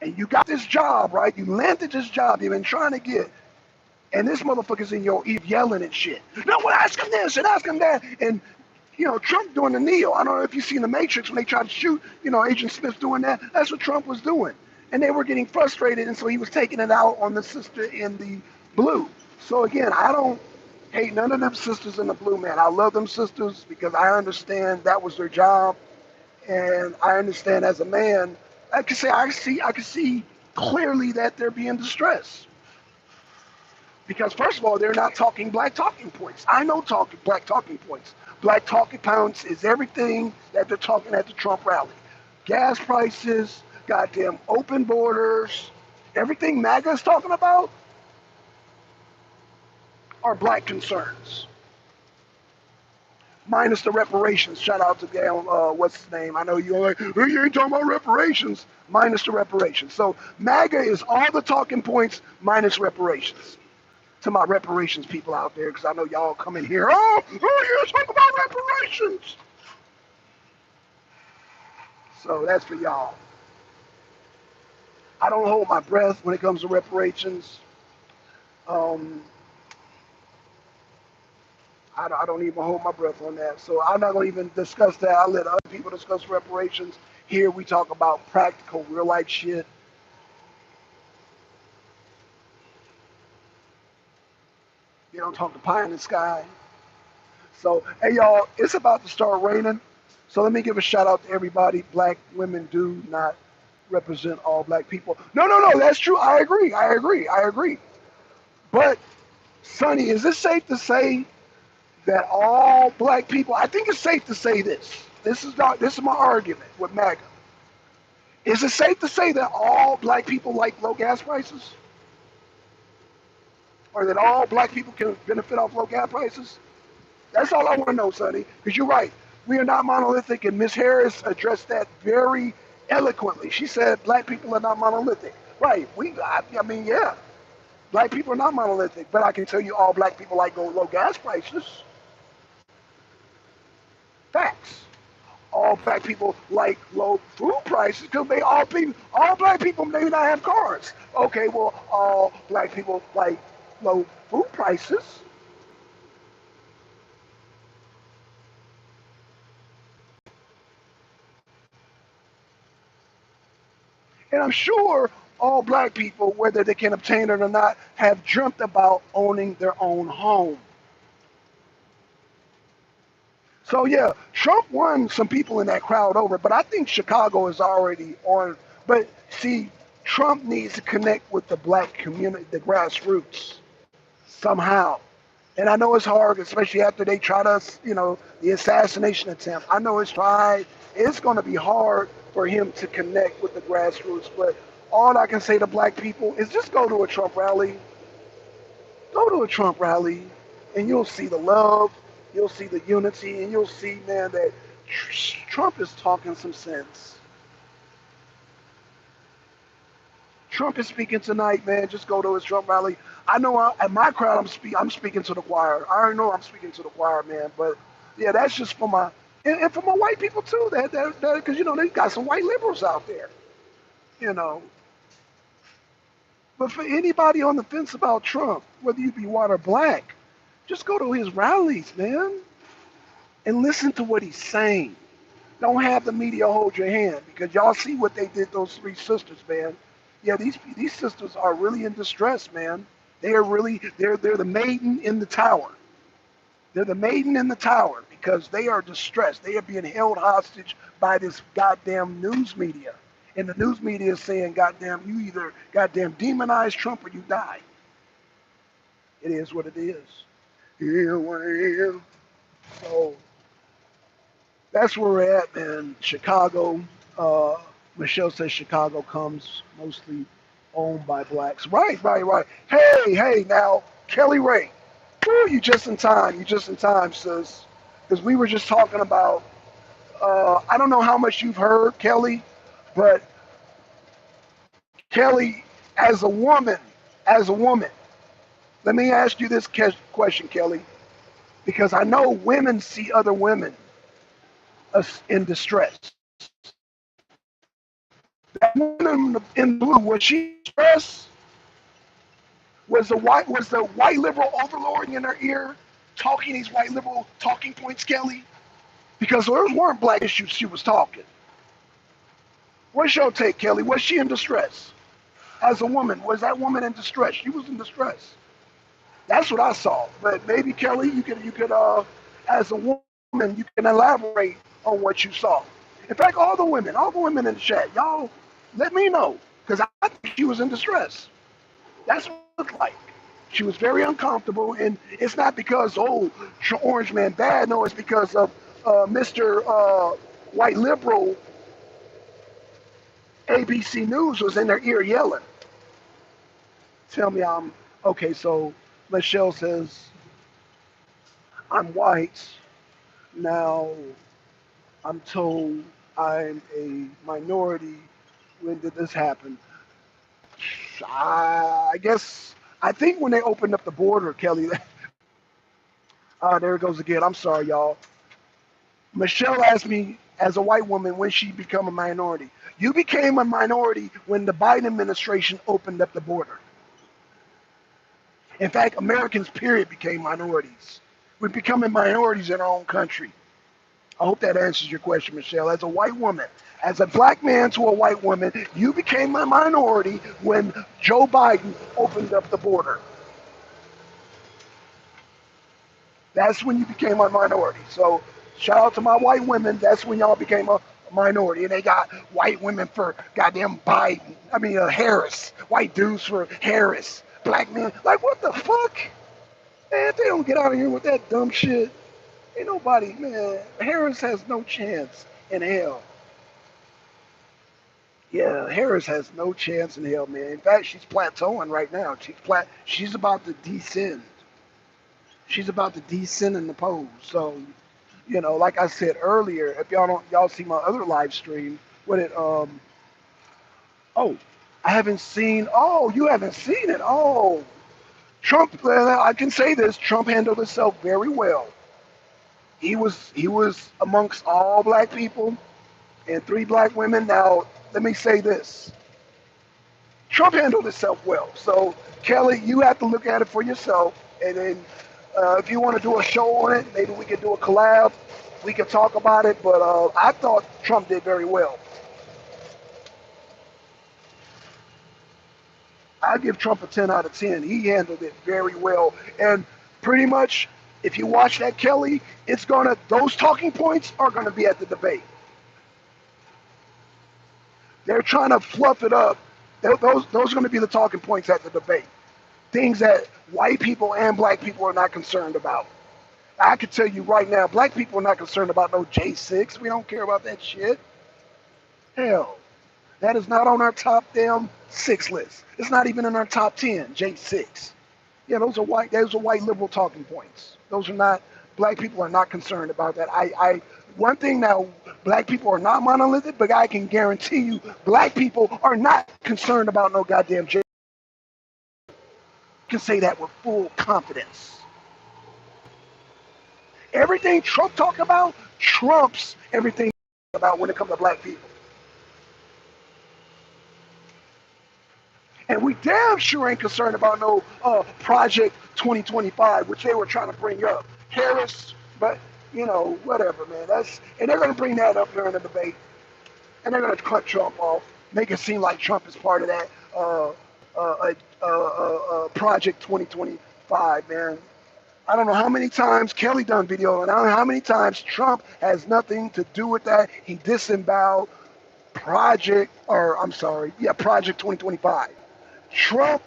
And you got this job, right? You landed this job you've been trying to get. And this motherfucker's in your ear yelling and shit. No, well, ask him this and ask him that. And, Trump doing the Neo. I don't know if you've seen The Matrix when they tried to shoot, Agent Smith doing that. That's what Trump was doing. And they were getting frustrated, and so he was taking it out on the sister in the blue. So again, I don't hate none of them sisters in the blue, man. I love them sisters because I understand that was their job. And I understand as a man, I can see clearly that they're being distressed. Because first of all, they're not talking black talking points. I know black talking points. Black talking points is everything that they're talking at the Trump rally. Gas prices, goddamn open borders, everything MAGA is talking about are black concerns. Minus the reparations. Shout out to what's his name? I know you're like, hey, you ain't talking about reparations. Minus the reparations. So MAGA is all the talking points minus reparations. To my reparations people out there, because I know y'all come in here, oh, you talk about reparations. So that's for y'all. I don't hold my breath when it comes to reparations. I don't even hold my breath on that. So I'm not going to even discuss that. I'll let other people discuss reparations. Here we talk about practical, real life shit. don't talk to pie in the sky. So, hey, y'all, it's about to start raining. So let me give a shout out to everybody. Black women do not represent all black people. No, no, no, that's true. I agree. I agree. I agree. But, Sonny, is it safe to say that all black people, I think it's safe to say this. This is my argument with MAGA. Is it safe to say that all black people like low gas prices? Or that all black people can benefit off low gas prices? That's all I want to know, Sonny, because you're right. We are not monolithic, and Miss Harris addressed that very eloquently. She said black people are not monolithic. Right. I mean, yeah, black people are not monolithic, but I can tell you all black people like low gas prices. Facts. All black people like low food prices because all black people may not have cars. Okay, well, all black people like low food prices. And I'm sure all black people, whether they can obtain it or not, have dreamt about owning their own home. So yeah, Trump won some people in that crowd over, but I think Chicago is already on. But see, Trump needs to connect with the black community, the grassroots, somehow. And I know it's hard, especially after they tried us, the assassination attempt. I know it's tried. It's going to be hard for him to connect with the grassroots. But all I can say to black people is just go to a Trump rally. Go to a Trump rally, and you'll see the love, you'll see the unity, and you'll see, man, that Trump is talking some sense. Trump is speaking tonight, man. Just go to his Trump rally. I know at my crowd, I'm speaking to the choir. I already know I'm speaking to the choir, man. But yeah, that's just for my and for my white people too. That because they got some white liberals out there, you know. But for anybody on the fence about Trump, whether you be white or black, just go to his rallies, man, and listen to what he's saying. Don't have the media hold your hand because y'all see what they did those three sisters, man. Yeah, these sisters are really in distress, man. They're the maiden in the tower. They're the maiden in the tower because they are distressed. They are being held hostage by this goddamn news media. And the news media is saying, goddamn, you either goddamn demonize Trump or you die. It is what it is. Here I am. So that's where we're at, man. Chicago. Michelle says Chicago comes mostly owned by blacks. Right, right, right. Hey, now, Kelly Ray. Woo, you just in time. You just in time, sis. Because we were just talking about, I don't know how much you've heard, Kelly, but Kelly, as a woman, let me ask you this question, Kelly, because I know women see other women in distress. That woman in blue, was she distressed? Was the white liberal overlord in her ear talking these white liberal talking points, Kelly? Because those weren't black issues she was talking. What's your take, Kelly? Was she in distress? As a woman, was that woman in distress? She was in distress. That's what I saw. But maybe Kelly, you could as a woman, you can elaborate on what you saw. In fact, all the women in the chat, y'all, let me know because I think she was in distress. That's what it looked like. She was very uncomfortable, and it's not because Orange Man bad. No, it's because of Mr. White Liberal. ABC News was in their ear yelling. Tell me I'm okay. So Michelle says I'm white now. I'm told I'm a minority. When did this happen? I guess I think when they opened up the border, Kelly. There it goes again. I'm sorry, y'all. Michelle asked me as a white woman when she become a minority. You became a minority when the Biden administration opened up the border. In fact, Americans, period, became minorities. We're becoming minorities in our own country. I hope that answers your question, Michelle. As a white woman, as a black man to a white woman, you became a minority when Joe Biden opened up the border. That's when you became a minority. So shout out to my white women. That's when y'all became a minority. And they got white women for goddamn Biden. I mean, Harris. White dudes for Harris. Black men. Like, what the fuck? Man, if they don't get out of here with that dumb shit, ain't nobody, man. Harris has no chance in hell. Yeah, Harris has no chance in hell, man. In fact, she's plateauing right now. She's about to descend. She's about to descend in the polls. So, like I said earlier, if y'all see my other live stream, what it oh, I haven't seen. Oh, you haven't seen it. Oh, Trump. I can say this. Trump handled himself very well. He was amongst all black people and three black women. Now, let me say this. Trump handled himself well. So, Kelly, you have to look at it for yourself. And then if you want to do a show on it, maybe we could do a collab. We could talk about it. But I thought Trump did very well. I give Trump a 10 out of 10. He handled it very well. And pretty much, if you watch that, Kelly, those talking points are gonna be at the debate. They're trying to fluff it up. Those are gonna be the talking points at the debate. Things that white people and black people are not concerned about. I can tell you right now, black people are not concerned about no J6. We don't care about that shit. Hell, that is not on our top damn 6 list. It's not even in our top 10, J6. Yeah, those are white liberal talking points. Those are not, black people are not concerned about that. One thing now, black people are not monolithic, but I can guarantee you, black people are not concerned about no goddamn J. I can say that with full confidence. Everything Trump talk about trumps everything about when it comes to black people. And we damn sure ain't concerned about no Project 2025, which they were trying to bring up. Harris, but whatever, man. And they're gonna bring that up during the debate, and they're gonna cut Trump off, make it seem like Trump is part of that Project 2025, man. I don't know how many times Kelly done video, and I don't know how many times Trump has nothing to do with that. He disemboweled Project 2025. Trump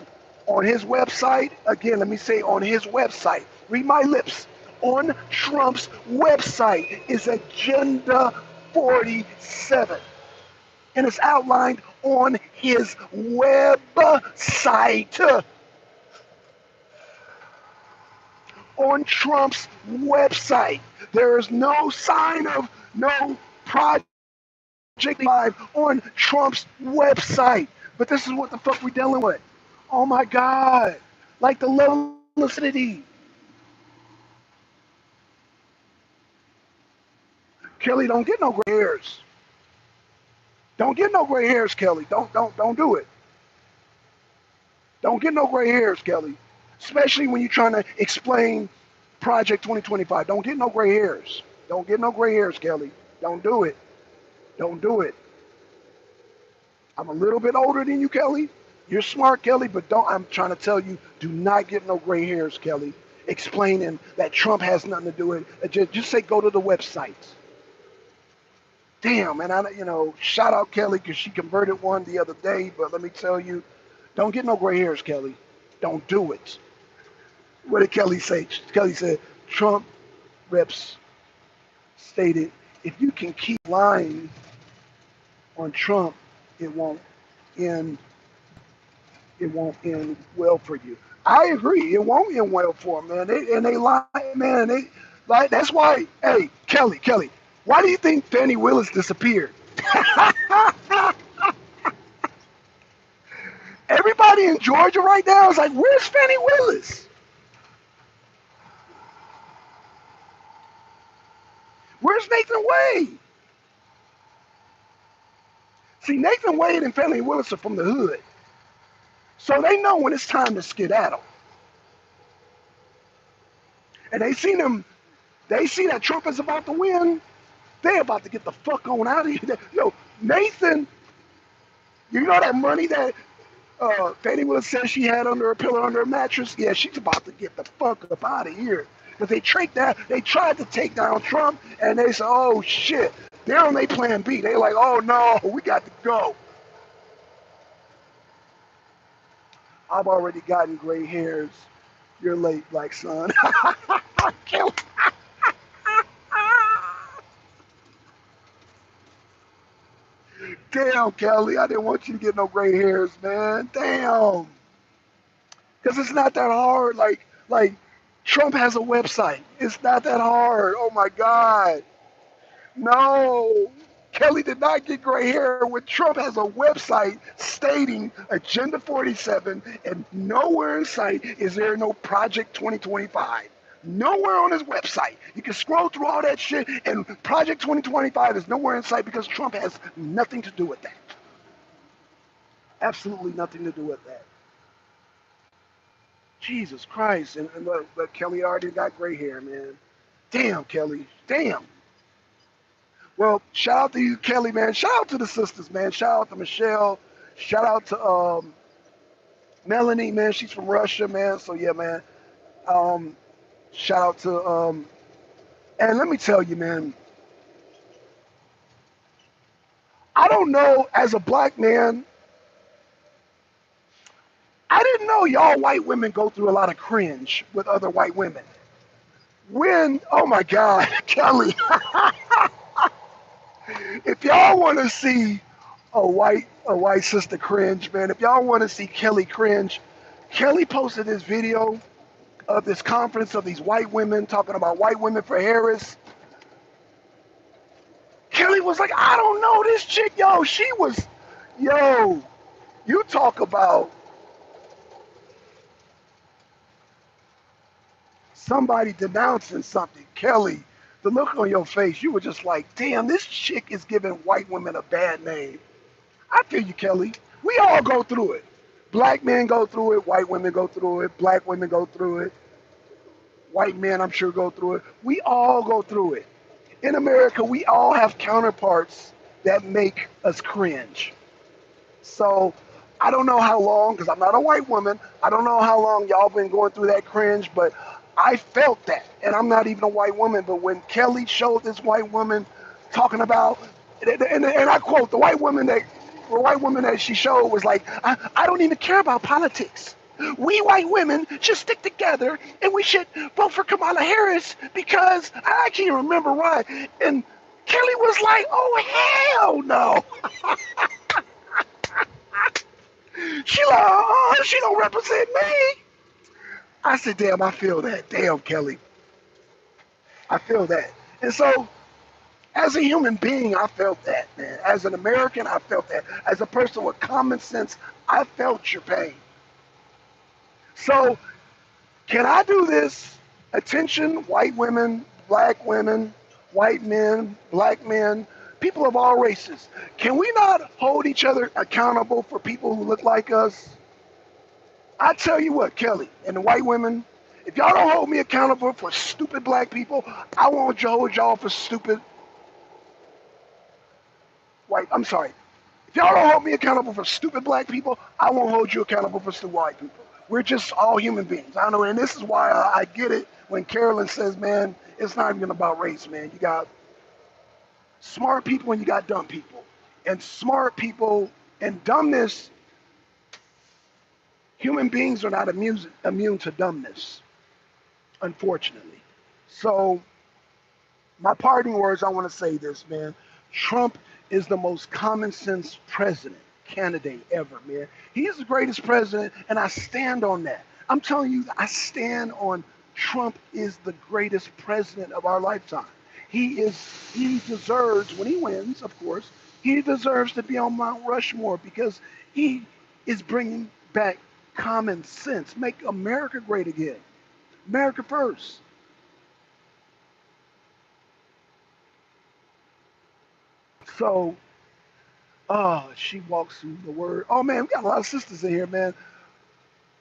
on his website, again, let me say on his website, read my lips, on Trump's website is Agenda 47. And it's outlined on his website. On Trump's website. There is no sign of no Project 5 on Trump's website. But this is what the fuck we're dealing with. Oh my God. Like the level of acidity. Kelly, don't get no gray hairs. Don't get no gray hairs, Kelly. Don't do it. Don't get no gray hairs, Kelly. Especially when you're trying to explain Project 2025. Don't get no gray hairs. Don't get no gray hairs, Kelly. Don't do it. Don't do it. I'm a little bit older than you, Kelly. You're smart, Kelly, but I'm trying to tell you, do not get no gray hairs, Kelly, explaining that Trump has nothing to do with it. Just say go to the website. Damn, and shout out Kelly because she converted one the other day, but let me tell you, don't get no gray hairs, Kelly. Don't do it. What did Kelly say? Kelly said, Trump reps stated, if you can keep lying on Trump, it won't end well for you. I agree. It won't end well for them, man. They lie, man. They like that's why. Hey, Kelly, why do you think Fannie Willis disappeared? Everybody in Georgia right now is like, where's Fannie Willis? Where's Nathan Wade? See, Nathan Wade and Fannie Willis are from the hood. So they know when it's time to skedaddle. And they see that Trump is about to win. They're about to get the fuck on out of here. Yo, Nathan, you know that money that Fannie Willis said she had under her pillow, under her mattress? Yeah, she's about to get the fuck up out of here. Because they tried to take down Trump, and they said, oh shit, they're on their plan B. They're like, oh no, we got to go. I've already gotten gray hairs. You're late, Black Son. Damn, Kelly, I didn't want you to get no gray hairs, man. Damn. Because it's not that hard. Like Trump has a website. It's not that hard. Oh my God. No. Kelly did not get gray hair when Trump has a website stating Agenda 47, and nowhere in sight is there no Project 2025. Nowhere on his website. You can scroll through all that shit, and Project 2025 is nowhere in sight because Trump has nothing to do with that. Absolutely nothing to do with that. Jesus Christ. And look, Kelly already got gray hair, man. Damn, Kelly. Damn. Well, shout out to you, Kelly, man. Shout out to the sisters, man. Shout out to Michelle. Shout out to Melanie, man. She's from Russia, man. So, yeah, man. Shout out to, and let me tell you, man, I don't know, as a black man, I didn't know y'all white women go through a lot of cringe with other white women. When, oh my God, Kelly, if y'all want to see a white sister cringe, man, if y'all want to see Kelly cringe, Kelly posted this video of this conference of these white women talking about white women for Harris. Kelly was like, I don't know this chick, yo. She was, yo, you talk about somebody denouncing something. Kelly, the look on your face, you were just like, damn, this chick is giving white women a bad name. I feel you, Kelly. We all go through it. Black men go through it. White women go through it. Black women go through it. White men, I'm sure, go through it. We all go through it. In America, we all have counterparts that make us cringe. So I don't know how long, because I'm not a white woman, I don't know how long y'all been going through that cringe, but I felt that. And I'm not even a white woman, but when Kelly showed this white woman talking about, and I quote, the white woman that she showed was like, I don't even care about politics. We white women should stick together and we should vote for Kamala Harris because I can't remember why. And Kelly was like, oh, hell no. She like, oh, she don't represent me. I said, damn, I feel that. Damn, Kelly. I feel that. And so, as a human being, I felt that, man. As an American, I felt that. As a person with common sense, I felt your pain. So, can I do this? Attention, white women, white men, black men, people of all races. Can we not hold each other accountable for people who look like us? I tell you what, Kelly, and the white women, if y'all don't hold me accountable for stupid black people, I won't hold y'all for stupid white, I'm sorry. If y'all don't hold me accountable for stupid black people, I won't hold you accountable for stupid white people. We're just all human beings. I know, and this is why I get it when Carolyn says, man, it's not even about race, man. You got smart people and you got dumb people. And smart people and dumbness, human beings are not immune to dumbness, unfortunately. So my parting words, I want to say this, man. Trump is the most common sense candidate ever, man. He's the greatest president, and I stand on that. I'm telling you, I stand on Trump is the greatest president of our lifetime. He deserves, when he wins, of course, he deserves to be on Mount Rushmore because he is bringing back common sense. Make America great again. America first. So, she walks through the word. Oh man, we got a lot of sisters in here, man.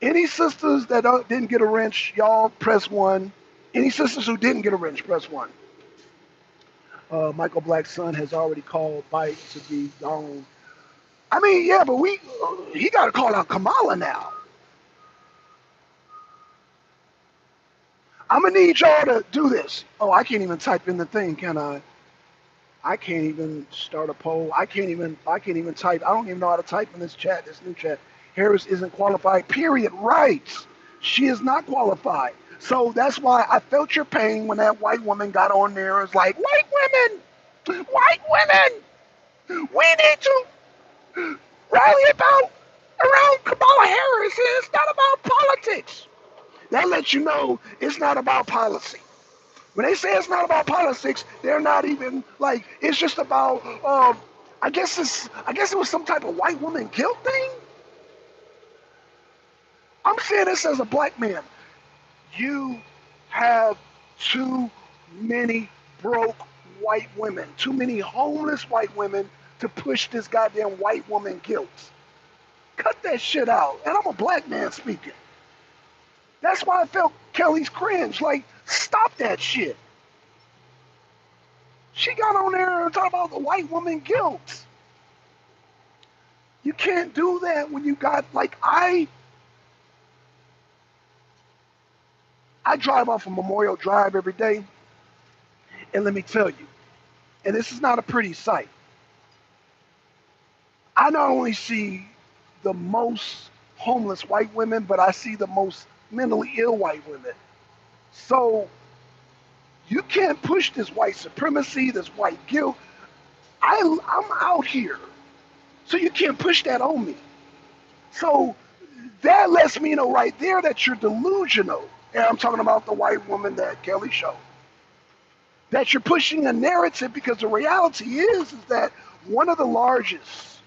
Any sisters that didn't get a wrench, y'all press 1. Any sisters who didn't get a wrench, press 1. Michael Black's son has already called Bite to be gone. I mean, yeah, but he got to call out Kamala now. I'm gonna need y'all to do this. Oh, I can't even type in the thing, can I? I can't even start a poll. I can't even type. I don't even know how to type in this chat, this new chat. Harris isn't qualified, period. Right. She is not qualified. So that's why I felt your pain when that white woman got on there. It's like, white women, we need to rally about around Kamala Harris. It's not about politics. That lets you know it's not about policy. When they say it's not about politics, they're not even like it's just about. I guess it was some type of white woman guilt thing. I'm saying this as a black man. You have too many broke white women, too many homeless white women to push this goddamn white woman guilt. Cut that shit out. And I'm a black man speaking. That's why I felt Kelly's cringe. Like, stop that shit. She got on there and talked about the white woman guilt. You can't do that when you got like I drive off of Memorial Drive every day, and let me tell you, and this is not a pretty sight. I not only see the most homeless white women, but I see the most mentally ill white women. So you can't push this white supremacy, this white guilt. I'm out here, so you can't push that on me. So that lets me know right there that you're delusional. And I'm talking about the white woman that Kelly showed. That you're pushing a narrative because the reality is that one of the largest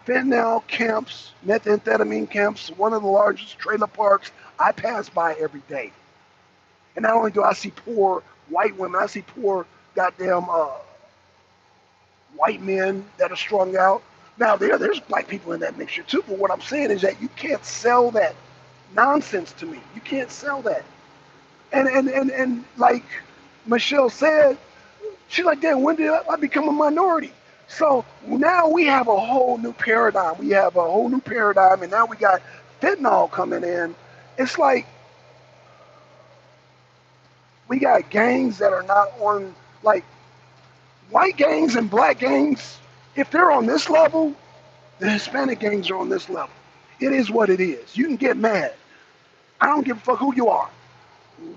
fentanyl camps, methamphetamine camps, one of the largest trailer parks I pass by every day. And not only do I see poor white women, I see poor goddamn white men that are strung out. Now there's black people in that mixture too, but what I'm saying is that you can't sell that nonsense to me. You can't sell that. And like Michelle said, she's like, damn, when did I become a minority? So now we have a whole new paradigm. We have a whole new paradigm, and now we got fentanyl coming in. It's like we got gangs that are not on, like, white gangs and black gangs. If they're on this level, the Hispanic gangs are on this level. It is what it is. You can get mad. I don't give a fuck who you are.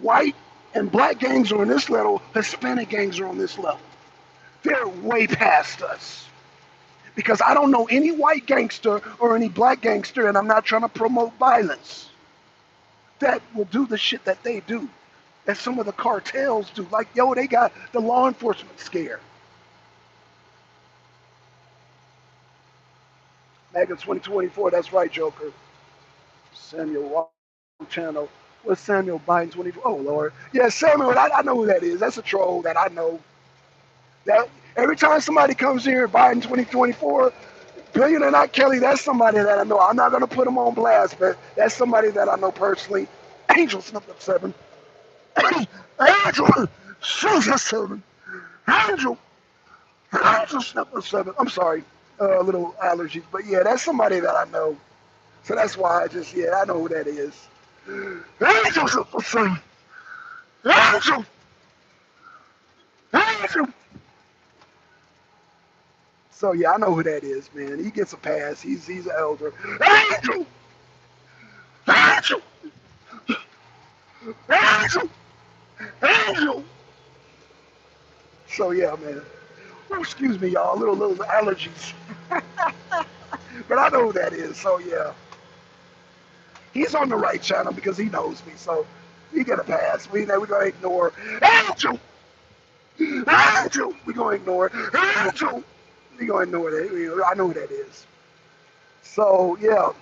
White and black gangs are on this level. Hispanic gangs are on this level. They're way past us. Because I don't know any white gangster or any black gangster, and I'm not trying to promote violence, that will do the shit that they do, that some of the cartels do. Like, yo, they got the law enforcement scared. MAGA 2024, that's right, Joker. Samuel, wrong channel. What's Samuel Biden 24? Oh, Lord. Yeah, Samuel, I know who that is. That's a troll that I know. That every time somebody comes here, Biden 2024, Billionaire Not Kelly, that's somebody that I know. I'm not going to put him on blast, but that's somebody that I know personally. Angel snuffed up 7. Angel snuffed up 7. Angel snuffed up 7. I'm sorry, a little allergies, but yeah, that's somebody that I know. So that's why I know who that is. Angel snuffed up 7. Angel, Angel. So yeah, I know who that is, man. He gets a pass. He's an elder. Angel, Angel, Angel, Angel. So yeah, man. Oh, excuse me, y'all. Little allergies. But I know who that is. So yeah, he's on the right channel because he knows me. So he get a pass. We're gonna ignore Angel. Angel. We're gonna ignore Angel. We're gonna ignore that. I know who that is. So yeah.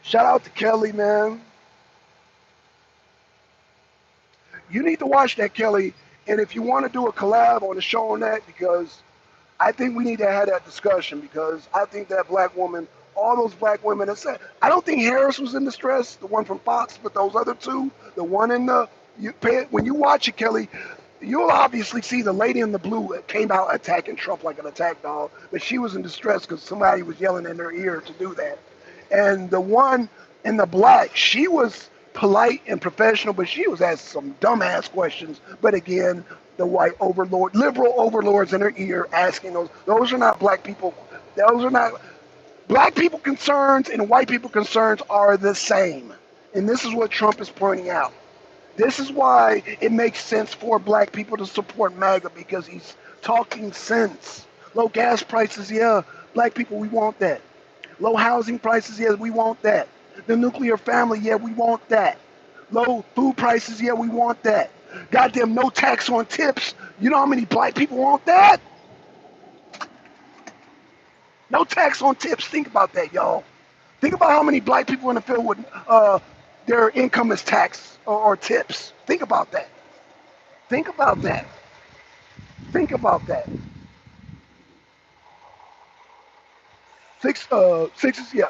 Shout out to Kelly, man. You need to watch that, Kelly. And if you want to do a collab on the show on that, because I think we need to have that discussion, because I think that black woman, all those black women, I don't think Harris was in distress, the one from Fox, but those other two, the one in the, when you watch it, Kelly, you'll obviously see the lady in the blue came out attacking Trump like an attack dog, but she was in distress because somebody was yelling in her ear to do that. And the one in the black, she was polite and professional, but she was asking some dumbass questions. But again, the white overlord, liberal overlords in her ear asking those. Those are not black people. Those are not black people concerns and white people concerns are the same. And this is what Trump is pointing out. This is why it makes sense for black people to support MAGA because he's talking sense. Low gas prices, yeah, black people, we want that. Low housing prices, yeah, we want that. The nuclear family, yeah, we want that. Low food prices, yeah, we want that. Goddamn no tax on tips. You know how many black people want that? No tax on tips. Think about that, y'all. Think about how many black people in the field with their income is tax or tips. Think about that. Think about that. Think about that. Sixes, yeah.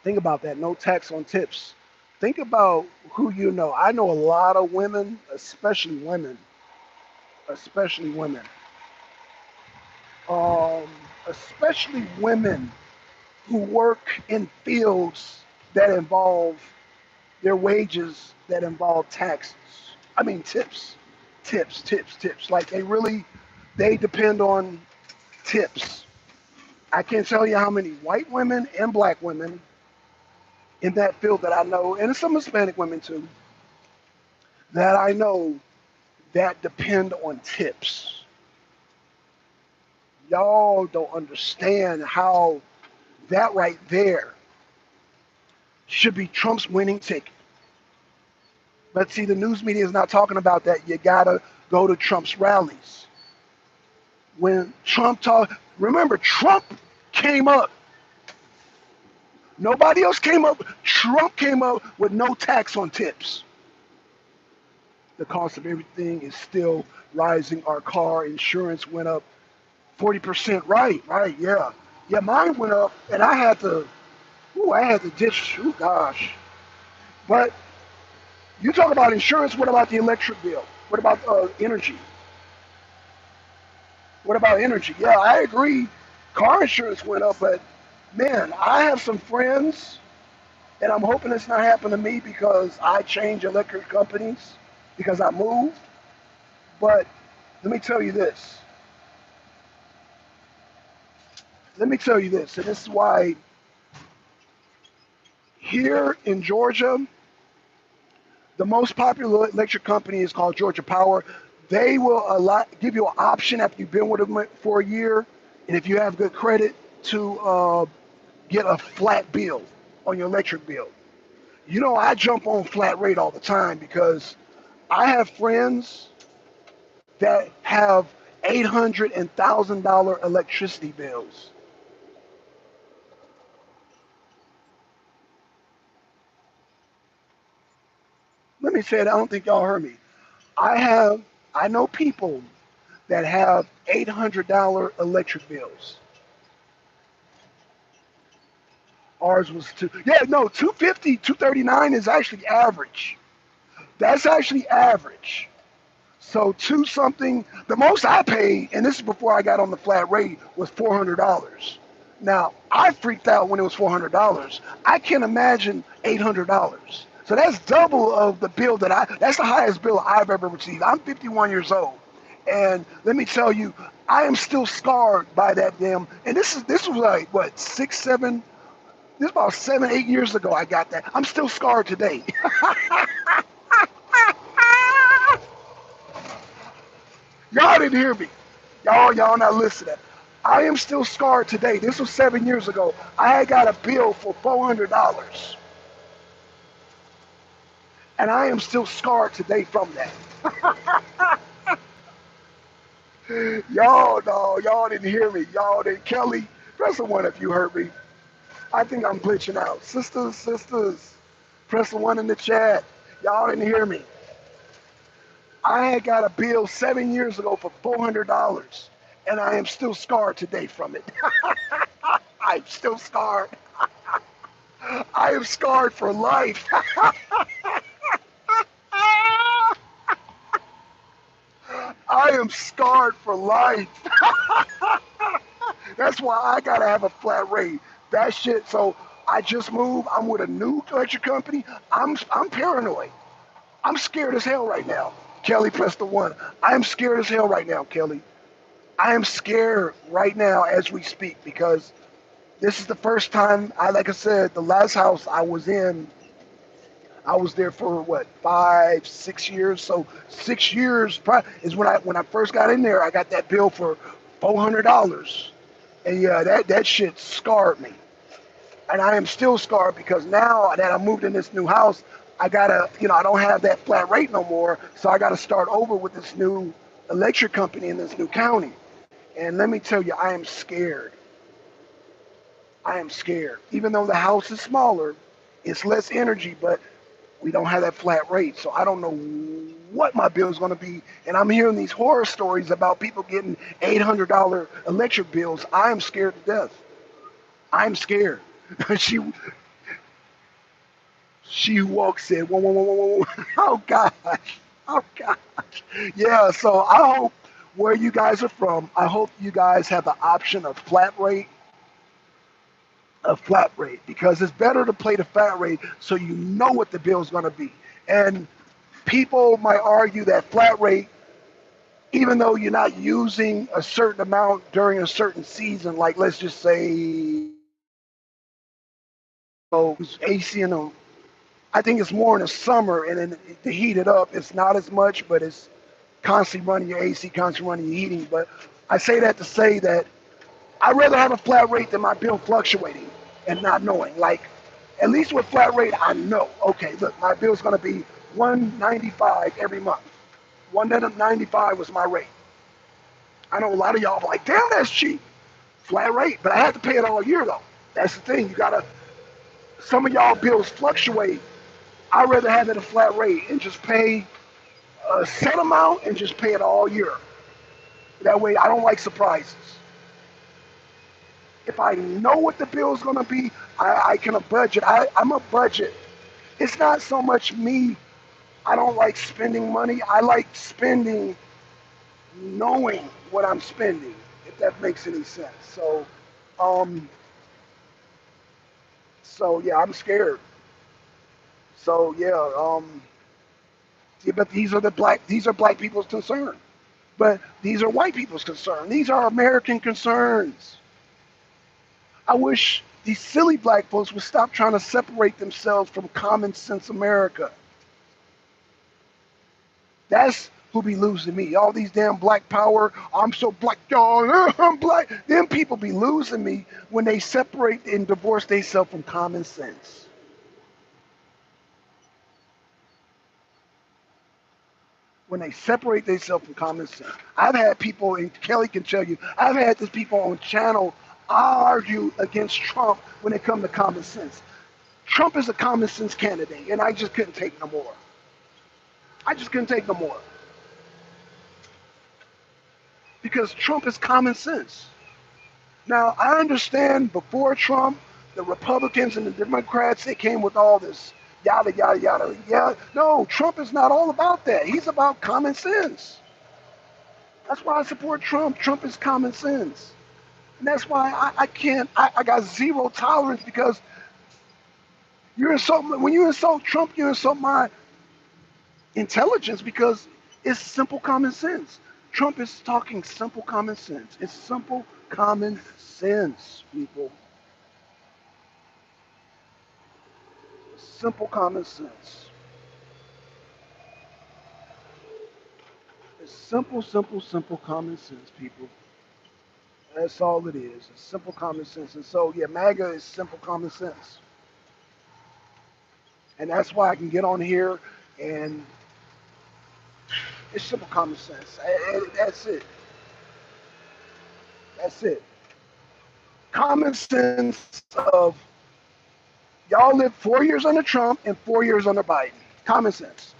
Think about that. No tax on tips. Think about who you know. I know a lot of women, especially women, um, especially women who work in fields that involve their wages that involve taxes. I mean tips. Like they depend on tips. I can't tell you how many white women and black women in that field that I know, and some Hispanic women too, that I know that depend on tips. Y'all don't understand how that right there should be Trump's winning ticket. But see, the news media is not talking about that. You gotta go to Trump's rallies. When Trump talked, remember, Trump came up. Nobody else came up. Trump came up with no tax on tips. The cost of everything is still rising. Our car insurance went up 40%. Right, yeah. Yeah, mine went up, and I had to ditch, gosh. But you talk about insurance, what about the electric bill? What about energy? What about energy? Yeah, I agree. Car insurance went up, but man, I have some friends, and I'm hoping it's not happening to me because I changed electric companies because I moved. But let me tell you this. Let me tell you this, and this is why here in Georgia, the most popular electric company is called Georgia Power. They will give you an option after you've been with them for a year, and if you have good credit, to get a flat bill on your electric bill. You know, I jump on flat rate all the time because I have friends that have $800 and $1,000 electricity bills. Let me say it. I don't think y'all heard me. I know people that have $800 electric bills. Ours was 250, 239 is actually average. That's actually average. So two something, the most I paid, and this is before I got on the flat rate, was $400. Now, I freaked out when it was $400. I can't imagine $800. So that's double of the bill that's the highest bill I've ever received. I'm 51 years old. And let me tell you, I am still scarred by that damn, and this was like, what, 6, 7, this is about 7, 8 years ago I got that. I'm still scarred today. Y'all didn't hear me. Y'all not listening. I am still scarred today. This was 7 years ago. I had got a bill for $400. And I am still scarred today from that. Y'all didn't hear me. Y'all didn't. Kelly, press the one if you heard me. I think I'm glitching out. Sisters, press the one in the chat. Y'all didn't hear me. I had got a bill 7 years ago for $400, and I am still scarred today from it. I'm still scarred. I am scarred for life. I am scarred for life. That's why I gotta have a flat rate. That shit. So I just moved. I'm with a new electric company. I'm paranoid. I'm scared as hell right now. Kelly, press the one. I am scared as hell right now, Kelly. I am scared right now as we speak because this is the first time like I said, the last house I was in, I was there for what, 5, 6 years. So 6 years is when I first got in there. I got that bill for $400, and yeah, that shit scarred me. And I am still scarred because now that I moved in this new house, I gotta, I don't have that flat rate no more. So I gotta start over with this new electric company in this new county. And let me tell you, I am scared. I am scared. Even though the house is smaller, it's less energy, but we don't have that flat rate. So I don't know what my bill is going to be. And I'm hearing these horror stories about people getting $800 electric bills. I am scared to death. I'm scared. she she who walks said, whoa, whoa, whoa, whoa, whoa. Oh gosh. Oh gosh. Yeah, so I hope where you guys are from, I hope you guys have the option of flat rate because it's better to play the flat rate so you know what the bill is going to be. And people might argue that flat rate, even though you're not using a certain amount during a certain season, like let's just say, AC in them, I think it's more in the summer, and then to heat it up, it's not as much, but it's constantly running your AC, constantly running your heating. But I say that to say that I'd rather have a flat rate than my bill fluctuating and not knowing. Like, at least with flat rate, I know, okay, look, my bill's gonna be 195 every month. 195 was my rate. I know a lot of y'all are like, damn, that's cheap. Flat rate, but I had to pay it all year though. That's the thing. Some of y'all bills fluctuate. I'd rather have it a flat rate and just pay a set amount and just pay it all year. That way, I don't like surprises. If I know what the bill is going to be, I can budget. I'm a budget. It's not so much me. I don't like spending money. I like spending knowing what I'm spending, if that makes any sense. Um, so yeah, I'm scared. So yeah, but these are black people's concern. But these are white people's concern. These are American concerns. I wish these silly black folks would stop trying to separate themselves from common sense America. That's who be losing me. All these damn black power, I'm so black, y'all, I'm black. Them people be losing me when they separate and divorce themselves from common sense. When they separate themselves from common sense. I've had people, and Kelly can tell you, I've had these people on channel argue against Trump when it comes to common sense. Trump is a common sense candidate, and I just couldn't take no more. I just couldn't take no more. Because Trump is common sense. Now, I understand before Trump, the Republicans and the Democrats, they came with all this yada, yada, yada. Yeah, no, Trump is not all about that. He's about common sense. That's why I support Trump. Trump is common sense. And that's why I got zero tolerance because when you insult Trump, you insult my intelligence because it's simple common sense. Trump is talking simple common sense. It's simple common sense, people. Simple common sense. It's simple, simple, simple common sense, people. That's all it is. It's simple common sense. And so, yeah, MAGA is simple common sense. And that's why I can get on here and it's simple common sense. That's it. That's it. Common sense of y'all lived 4 years under Trump and 4 years under Biden. Common sense.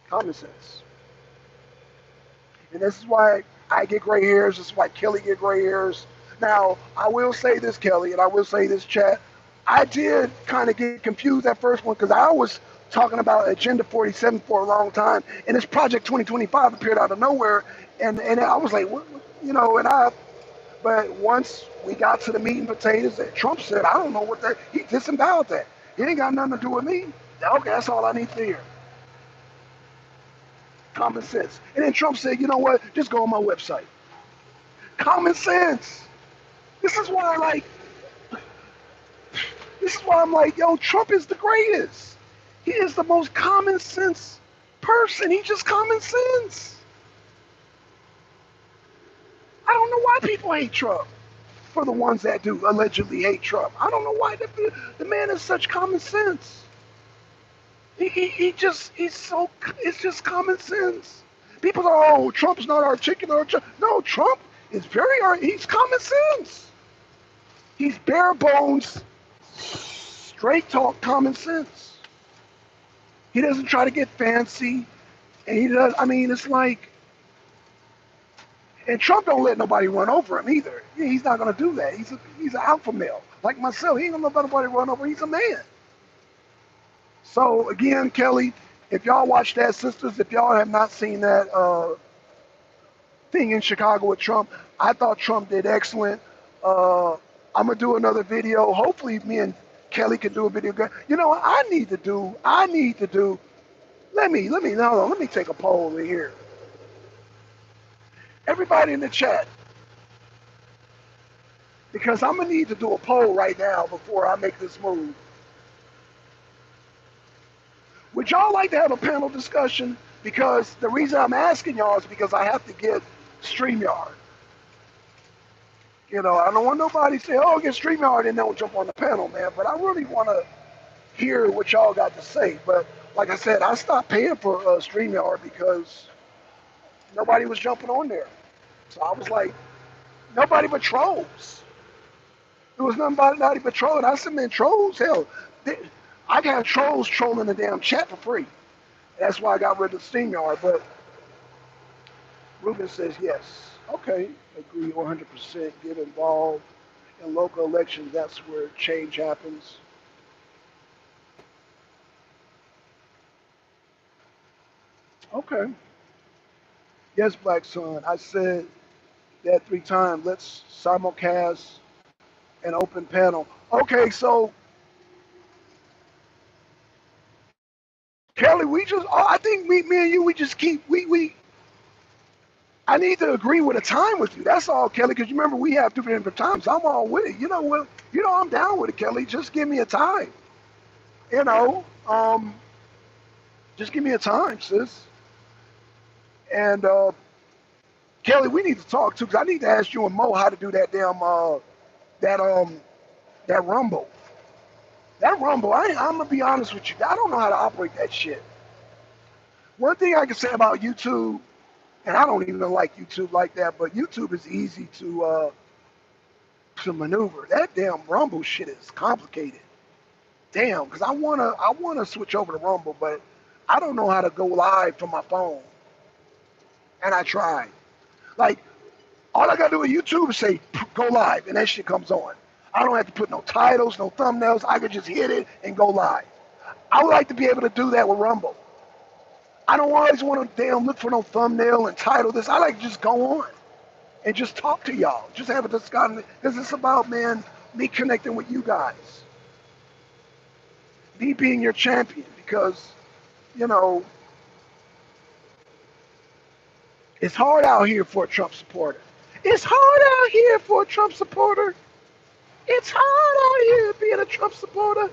Common sense. And this is why I get gray hairs. This is why Kelly get gray hairs. Now, I will say this, Kelly, and I will say this, chat. I did kind of get confused that first one because I was talking about Agenda 47 for a long time, and this Project 2025 appeared out of nowhere, and I was like, what, and But once we got to the meat and potatoes, that Trump said, I don't know what that, he disemboweled that. It ain't got nothing to do with me. Okay, that's all I need to hear. Common sense. And then Trump said, you know what? Just go on my website. Common sense. This is why I like, this is why I'm like, yo, Trump is the greatest. He is the most common sense person. He's just common sense. I don't know why people hate Trump. For the ones that do allegedly hate Trump, I don't know why. The man is such common sense. He just, he's so, it's just common sense. People say, oh, Trump's not articulate. No, Trump is he's common sense. He's bare bones, straight talk, common sense. He doesn't try to get fancy. And he does, I mean, it's like, and Trump don't let nobody run over him either. He's not going to do that. He's an alpha male. Like myself, he ain't going to let nobody run over. He's a man. So again, Kelly, if y'all watch that, sisters, if y'all have not seen that thing in Chicago with Trump, I thought Trump did excellent. I'm gonna do another video. Hopefully, me and Kelly can do a video. You know what? I need to do. Let me take a poll over here. Everybody in the chat, because I'm gonna need to do a poll right now before I make this move. Would y'all like to have a panel discussion? Because the reason I'm asking y'all is because I have to get StreamYard. You know, I don't want nobody to say, oh, get StreamYard and don't jump on the panel, man. But I really want to hear what y'all got to say. But like I said, I stopped paying for StreamYard because nobody was jumping on there. So I was like, nobody but trolls. There was nobody but trolls. And I said, man, trolls, hell, I got trolls trolling the damn chat for free. That's why I got rid of StreamYard. But Ruben says yes. Okay, agree 100%. Get involved in local elections. That's where change happens. Okay. Yes, Black Son. I said that 3 times. Let's simulcast an open panel. Okay, so Kelly, I think me and you, we just keep, I need to agree with a time with you. That's all, Kelly, because you remember we have different times. I'm all with it. You know what? I'm down with it, Kelly. Just give me a time. You know, just give me a time, sis. And Kelly, we need to talk too, because I need to ask you and Mo how to do that damn that that rumble. That rumble, I'm gonna be honest with you. I don't know how to operate that shit. One thing I can say about YouTube, and I don't even like YouTube like that, but YouTube is easy to maneuver. That damn rumble shit is complicated. Damn, because I wanna switch over to Rumble, but I don't know how to go live from my phone. And I tried. Like, all I gotta do with YouTube is say go live, and that shit comes on. I don't have to put no titles, no thumbnails. I could just hit it and go live. I would like to be able to do that with Rumble. I don't always want to damn look for no thumbnail and title this. I like to just go on and just talk to y'all. Just have a discussion, because it's about, man, me connecting with you guys. Me being your champion, because, you know, it's hard out here for a Trump supporter. It's hard out here for a Trump supporter. It's hard out here being a Trump supporter.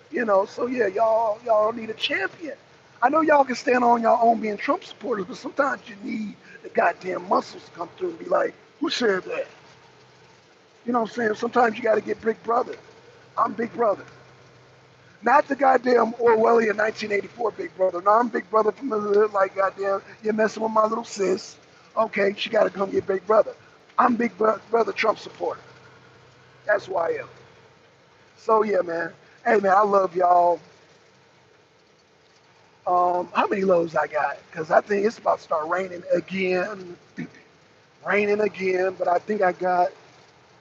You know, so yeah, y'all need a champion. I know y'all can stand on your own being Trump supporters, but sometimes you need the goddamn muscles to come through and be like, who said that? You know what I'm saying? Sometimes you got to get Big Brother. I'm Big Brother. Not the goddamn Orwellian 1984 Big Brother. No, I'm Big Brother from the hood, like goddamn, you're messing with my little sis. Okay, she got to come get Big Brother. I'm Big Brother Trump supporter. That's who I am. So yeah, man. Hey, man, I love y'all. How many lows I got? Because I think it's about to start raining again. Raining again, but I think I got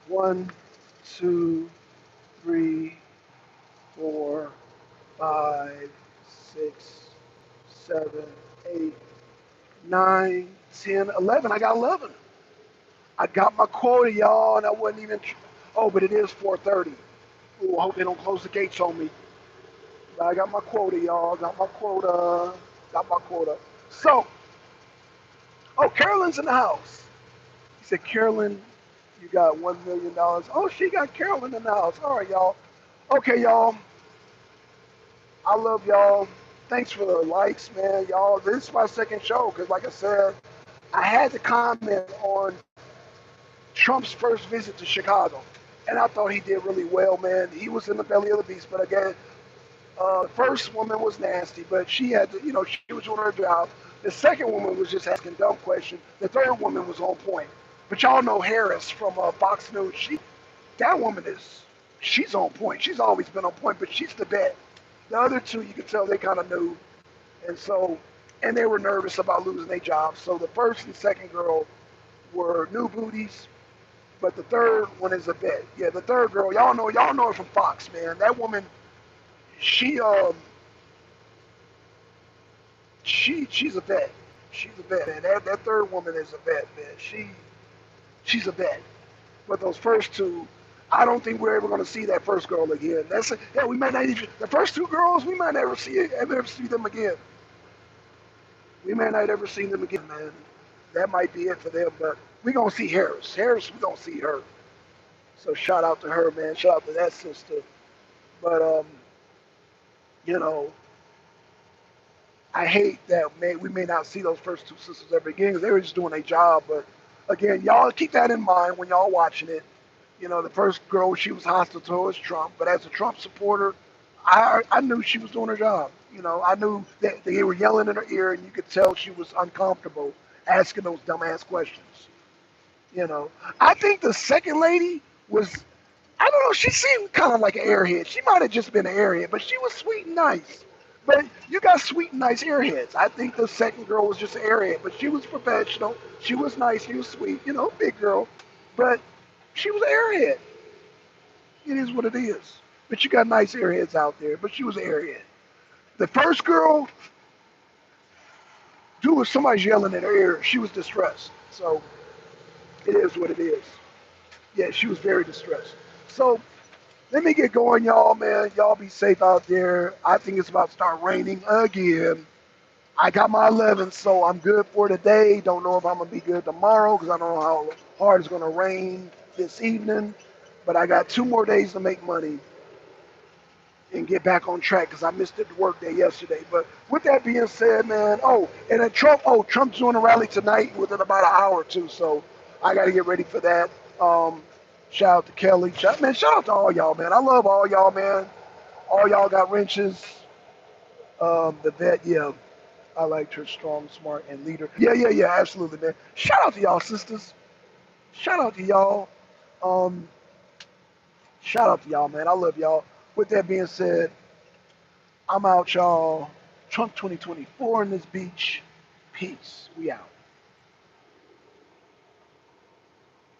1, 2, 3, 4, 5, 6, 7, 8, 9, 10, 11. I got 11. I got my quota, y'all, and I wasn't even. Oh, but it is 4:30. Ooh, I hope they don't close the gates on me. But I got my quota, y'all. Got my quota. Got my quota. So, oh, Carolyn's in the house. He said, Carolyn, you got $1 million. Oh, she got Carolyn in the house. All right, y'all. Okay, y'all. I love y'all. Thanks for the likes, man. Y'all, this is my second show because, like I said, I had to comment on Trump's first visit to Chicago. And I thought he did really well, man. He was in the belly of the beast. But again, the first woman was nasty, but she had to, she was doing her job. The second woman was just asking dumb questions. The third woman was on point. But y'all know Harris from Fox News. That woman she's on point. She's always been on point, but she's the bet. The other two, you could tell they kind of knew. And so, and they were nervous about losing their jobs. So the first and second girl were new booties, but the third one is a bet. Yeah, the third girl, y'all know her from Fox, man. That woman, she she's a vet. She's a vet, man. That third woman is a vet, man. She's a vet. But those first two, I don't think we're ever going to see that first girl again. Yeah, we might not even the first two girls. We might never ever see them again. We may not ever see them again, man. That might be it for them. But we gonna see Harris. Harris, we gonna see her. So shout out to her, man. Shout out to that sister. But you know, I hate that we may not see those first two sisters ever again because they were just doing their job. But again, y'all keep that in mind when y'all watching it. The first girl she was hostile to was Trump, but as a Trump supporter, I knew she was doing her job. I knew that they were yelling in her ear, and you could tell she was uncomfortable asking those dumbass questions. I think the second lady was, I don't know, she seemed kind of like an airhead. She might have just been an airhead, but she was sweet and nice. But you got sweet and nice airheads. I think the second girl was just an airhead, but she was professional. She was nice. She was sweet. Big girl. But she was an airhead. It is what it is. But you got nice airheads out there, but she was an airhead. The first girl, dude, was somebody's yelling in her ear. She was distressed. So it is what it is. Yeah, she was very distressed. So let me get going, y'all, man. Y'all be safe out there. I think it's about to start raining again. I got my 11, so I'm good for today. Don't know if I'm going to be good tomorrow because I don't know how hard it's going to rain this evening. But I got 2 more days to make money and get back on track because I missed the work day yesterday. But with that being said, man, and then Trump's doing a rally tonight within about an hour or two, so I got to get ready for that. Shout out to Kelly. Shout out to all y'all, man. I love all y'all, man. All y'all got wrenches. The vet, yeah. I liked her strong, smart, and leader. Yeah, absolutely, man. Shout out to y'all, sisters. Shout out to y'all. Um, Shout out to y'all, man. I love y'all. With that being said, I'm out, y'all. Trump 2024 in this beach. Peace. We out.